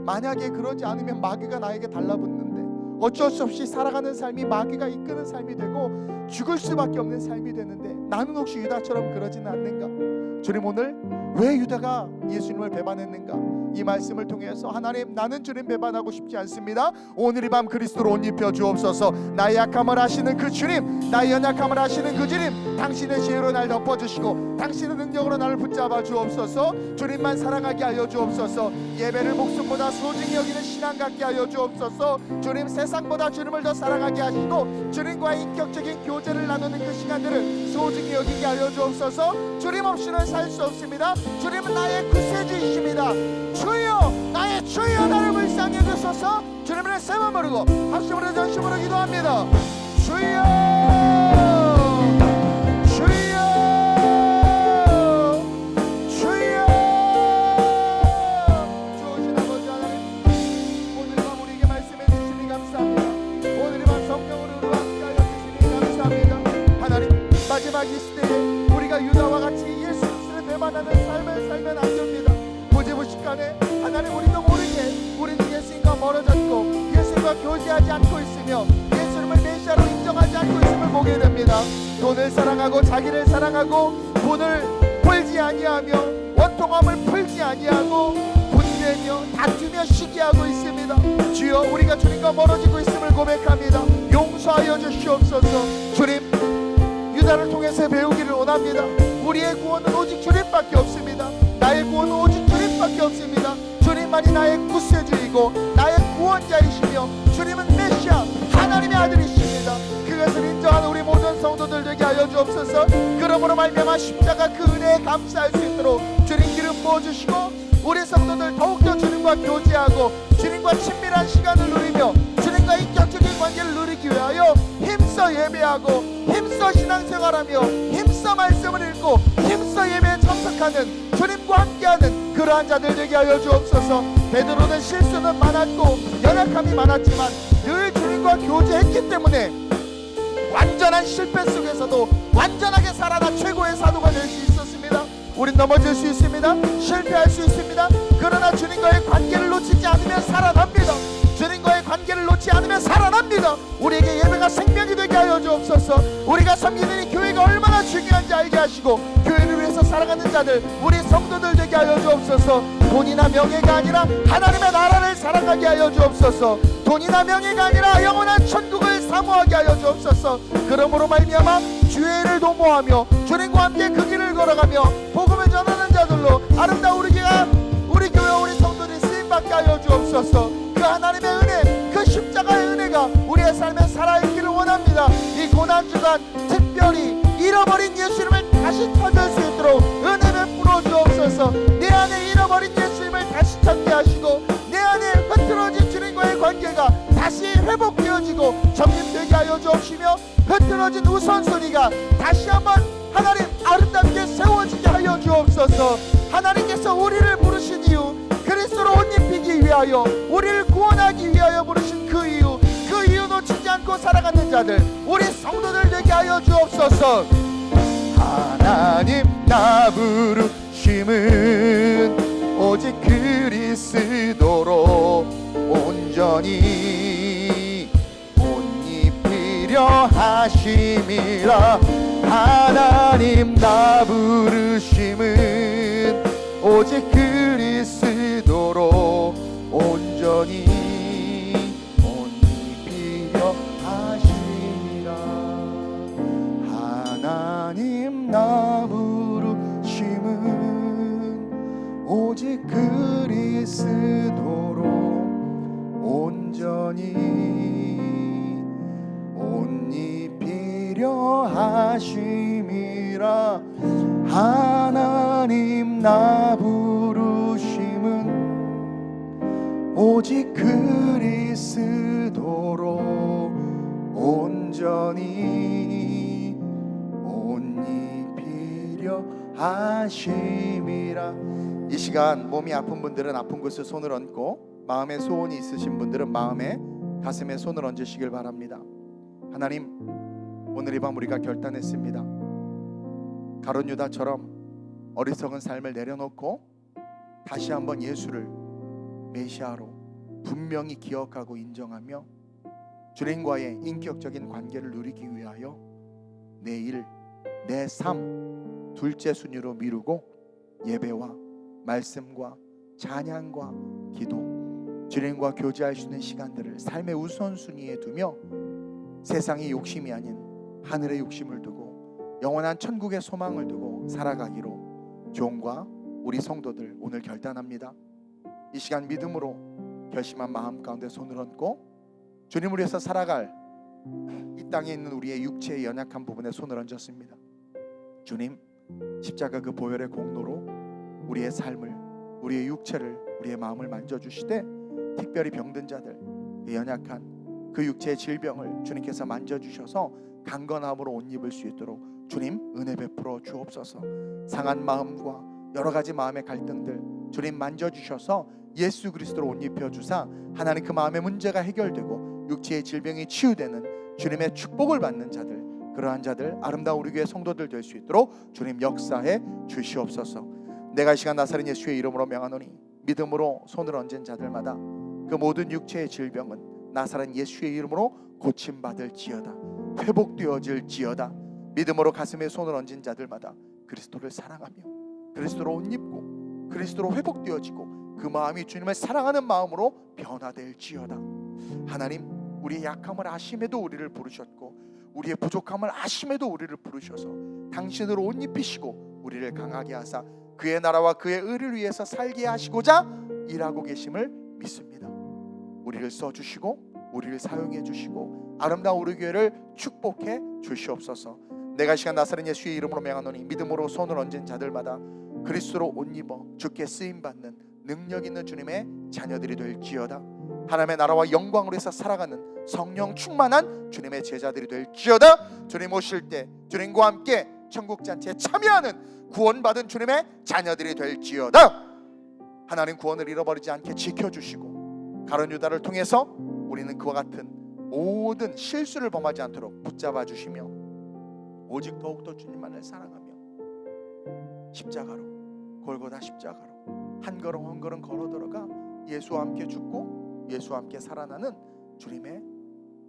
만약에 그러지 않으면 마귀가 나에게 달라붙는데 어쩔 수 없이 살아가는 삶이 마귀가 이끄는 삶이 되고 죽을 수밖에 없는 삶이 되는데, 나는 혹시 유다처럼 그러지는 않는가? 주님, 오늘 왜 유다가 예수님을 배반했는가? 이 말씀을 통해서 하나님, 나는 주님 배반하고 싶지 않습니다. 오늘 이 밤 그리스도로 옷 입혀 주옵소서. 나의 약함을 아시는 그 주님, 나의 연약함을 아시는 그 주님, 당신의 지혜로 날 덮어주시고 당신의 능력으로 나를 붙잡아 주옵소서. 주님만 사랑하게 하여 주옵소서. 예배를 목숨보다 소중히 여기는 신앙 갖게 하여 주옵소서. 주님, 세상보다 주님을 더 사랑하게 하시고 주님과의 인격적인 교제를 나누는 그 시간들을 소중히 여기게 하여 주옵소서. 주님 없이는 살 수 없습니다. 주님은 나의 구세주이십니다. 주여, 나의 주여, 나를 불쌍히 여기소서. 주님을 세 번 부르고 합심으로 전심으로 기도합니다. 주여, 주여, 주여. 주오신 아버지 하나님, 오늘 밤 우리에게 말씀해 주시니 감사합니다. 오늘 이 밤 성령으로 우리와 함께하여 주시니 감사합니다. 하나님, 마지막 이 시대에 우리가 유다와 같이 예수 그리스도를 배반하는 삶을 살면 안 됩니다. 무지무식간에 하나님, 우리도 모르게 우리는 예수님과 멀어졌고 예수님과 교제하지 않고 있으며 예수님을 메시아로 인정하지 않고 있음을 보게 됩니다. 돈을 사랑하고 자기를 사랑하고 돈을 벌지 아니하며 원통함을 풀지 아니하고 분내며 다투며 시기하고 있습니다. 주여, 우리가 주님과 멀어지고 있음을 고백합니다. 용서하여 주시옵소서. 주님, 유다를 통해서 배우기를 원합니다. 우리의 구원은 오직 주님밖에 없습니다. 나의 구원은 오직 주님밖에 없습니다. 주님만이 나의 구세주이고 나의 구원자이시며 주님은 메시아, 하나님의 아들이십니다. 그것을 인정하는 우리 모든 성도들 되게 하여 주옵소서. 그러므로 말미암아 십자가 그 은혜에 감사할 수 있도록 주님 기름 부어주시고 우리 성도들 더욱더 주님과 교제하고 주님과 친밀한 시간을 누리며 주님과 인격적인 관계를 누리기 위하여 힘써 예배하고 힘써 신앙생활하며 힘써 말씀을 읽고 힘써 예배에 참석하는 주님과 함께하는 그러한 자들 되게 하여 주옵소서. 베드로는 실수는 많았고 연약함이 많았지만 늘 주님과 교제했기 때문에 완전한 실패 속에서도 완전하게 살아나 최고의 사도가 될 수 있었습니다. 우린 넘어질 수 있습니다. 실패할 수 있습니다. 그러나 주님과의 관계를 놓치지 않으면 살아납니다. 주님과의 관계를 놓지 않으면 살아납니다. 우리에게 예배가 생명이 되게 하여 주옵소서. 우리가 섬기는 이 교회가 얼마나 중요한지 알게 하시고 교회를 위해서 살아가는 자들, 우리 성도들 되게 하여 주옵소서. 돈이나 명예가 아니라 하나님의 나라를 사랑하게 하여 주옵소서. 돈이나 명예가 아니라 영원한 천국을 사모하게 하여 주옵소서. 그러므로 말미암아 주의를 도모하며 주님과 함께 그 길을 걸어가며 복음을 전하는 자들로 아름다운 우리 교회 우리 성도들이 쓰임받게 하여 주옵소서. 그 하나님의 은혜, 그 십자가의 은혜가 우리의 삶에 살아있기를 원합니다. 이 고난주간 특별히 잃어버린 예수님을 다시 찾을 수 있도록 은혜를 풀어 주옵소서. 내 안에 잃어버린 예수님을 다시 찾게 하시고 내 안에 흐트러진 주님과의 관계가 다시 회복되어지고 정립되게 하여 주옵시며 흐트러진 우선순위가 다시 한번 하나님 아름답게 세워지게 하여 주옵소서. 하나님께서 우리를 부르신 이유, 그리스도로 옷 입히기 위하여 우리를 구원하기 위하여 부르신 그 이유 놓치지 않고 살아가는 자들 우리 성도들 되게 하여 주옵소서. 하나님 나 부르심은 오직 그리스도로 온전히 옷 입히려 하심이라. 하나님 나 부르심은 오직 그리스도로 온전히 옷 입히려 하심이라. 하나님 나 부르심은 오직 그리스도로 온전히 옷 입히려 하심이라. 하나님 나 부르심은 오직 그리스도로 온전히 옷 입히려 하심이라. 이 시간 몸이 아픈 분들은 아픈 곳에 손을 얹고, 마음에 소원이 있으신 분들은 마음에 가슴에 손을 얹으시길 바랍니다. 하나님, 오늘 이 밤 우리가 결단했습니다. 가룟 유다처럼 어리석은 삶을 내려놓고 다시 한번 예수를 메시아로 분명히 기억하고 인정하며 주님과의 인격적인 관계를 누리기 위하여 내 일, 내 삶 둘째 순위로 미루고 예배와 말씀과 찬양과 기도, 주님과 교제할 수 있는 시간들을 삶의 우선순위에 두며 세상의 욕심이 아닌 하늘의 욕심을 두고 영원한 천국의 소망을 두고 살아가기로 종과 우리 성도들 오늘 결단합니다. 이 시간 믿음으로 결심한 마음 가운데 손을 얹고 주님을 위해서 살아갈 이 땅에 있는 우리의 육체의 연약한 부분에 손을 얹었습니다. 주님, 십자가 그 보혈의 공로로 우리의 삶을, 우리의 육체를, 우리의 마음을 만져주시되 특별히 병든 자들, 연약한 그 육체의 질병을 주님께서 만져주셔서 강건함으로 옷 입을 수 있도록 주님 은혜 베풀어 주옵소서. 상한 마음과 여러 가지 마음의 갈등들 주님 만져주셔서 예수 그리스도로 옷 입혀주사 하나님 그 마음의 문제가 해결되고 육체의 질병이 치유되는 주님의 축복을 받는 자들, 그러한 자들, 아름다운 우리 교회 성도들 될 수 있도록 주님 역사해 주시옵소서. 내가 이 시간 나사렛 예수의 이름으로 명하노니 믿음으로 손을 얹은 자들마다 그 모든 육체의 질병은 나사렛 예수의 이름으로 고침받을지어다, 회복되어질지어다. 믿음으로 가슴에 손을 얹은 자들마다 그리스도를 사랑하며 그리스도로 옷 입고 그리스도로 회복되어지고 그 마음이 주님을 사랑하는 마음으로 변화될지어다. 하나님, 우리의 약함을 아심에도 우리를 부르셨고 우리의 부족함을 아심에도 우리를 부르셔서 당신으로 옷 입히시고 우리를 강하게 하사 그의 나라와 그의 의를 위해서 살게 하시고자 일하고 계심을 믿습니다. 우리를 써주시고 우리를 사용해 주시고 아름다운 우리 교회를 축복해 주시옵소서. 내가 이 시간 나사렛 예수의 이름으로 명하노니 믿음으로 손을 얹은 자들마다 그리스도로 옷 입어 주께 쓰임받는 능력 있는 주님의 자녀들이 될지어다. 하나님의 나라와 영광으로 해서 살아가는 성령 충만한 주님의 제자들이 될지어다. 주님 오실 때 주님과 함께 천국 잔치에 참여하는 구원받은 주님의 자녀들이 될지어다. 하나님 구원을 잃어버리지 않게 지켜주시고 가룟 유다를 통해서 우리는 그와 같은 모든 실수를 범하지 않도록 붙잡아 주시며 오직 더욱더 주님만을 사랑하며 십자가로, 골고다 십자가로 한 걸음 한 걸음 걸어 들어가 예수와 함께 죽고 예수와 함께 살아나는 주님의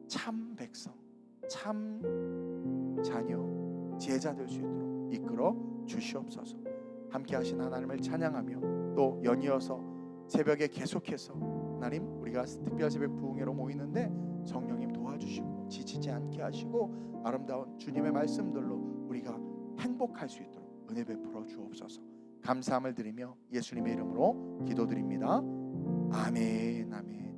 참 백성, 참 자녀, 제자 될 수 있도록 이끌어 주시옵소서. 함께 하신 하나님을 찬양하며 또 연이어서 새벽에 계속해서 하나님, 우리가 특별 새벽 부흥회로 모이는데 성령님 도와주시고 지치지 않게 하시고 아름다운 주님의 말씀들로 우리가 행복할 수 있도록 은혜 베풀어 주옵소서. 감사함을 드리며 예수님의 이름으로 기도드립니다. 아멘, 아멘.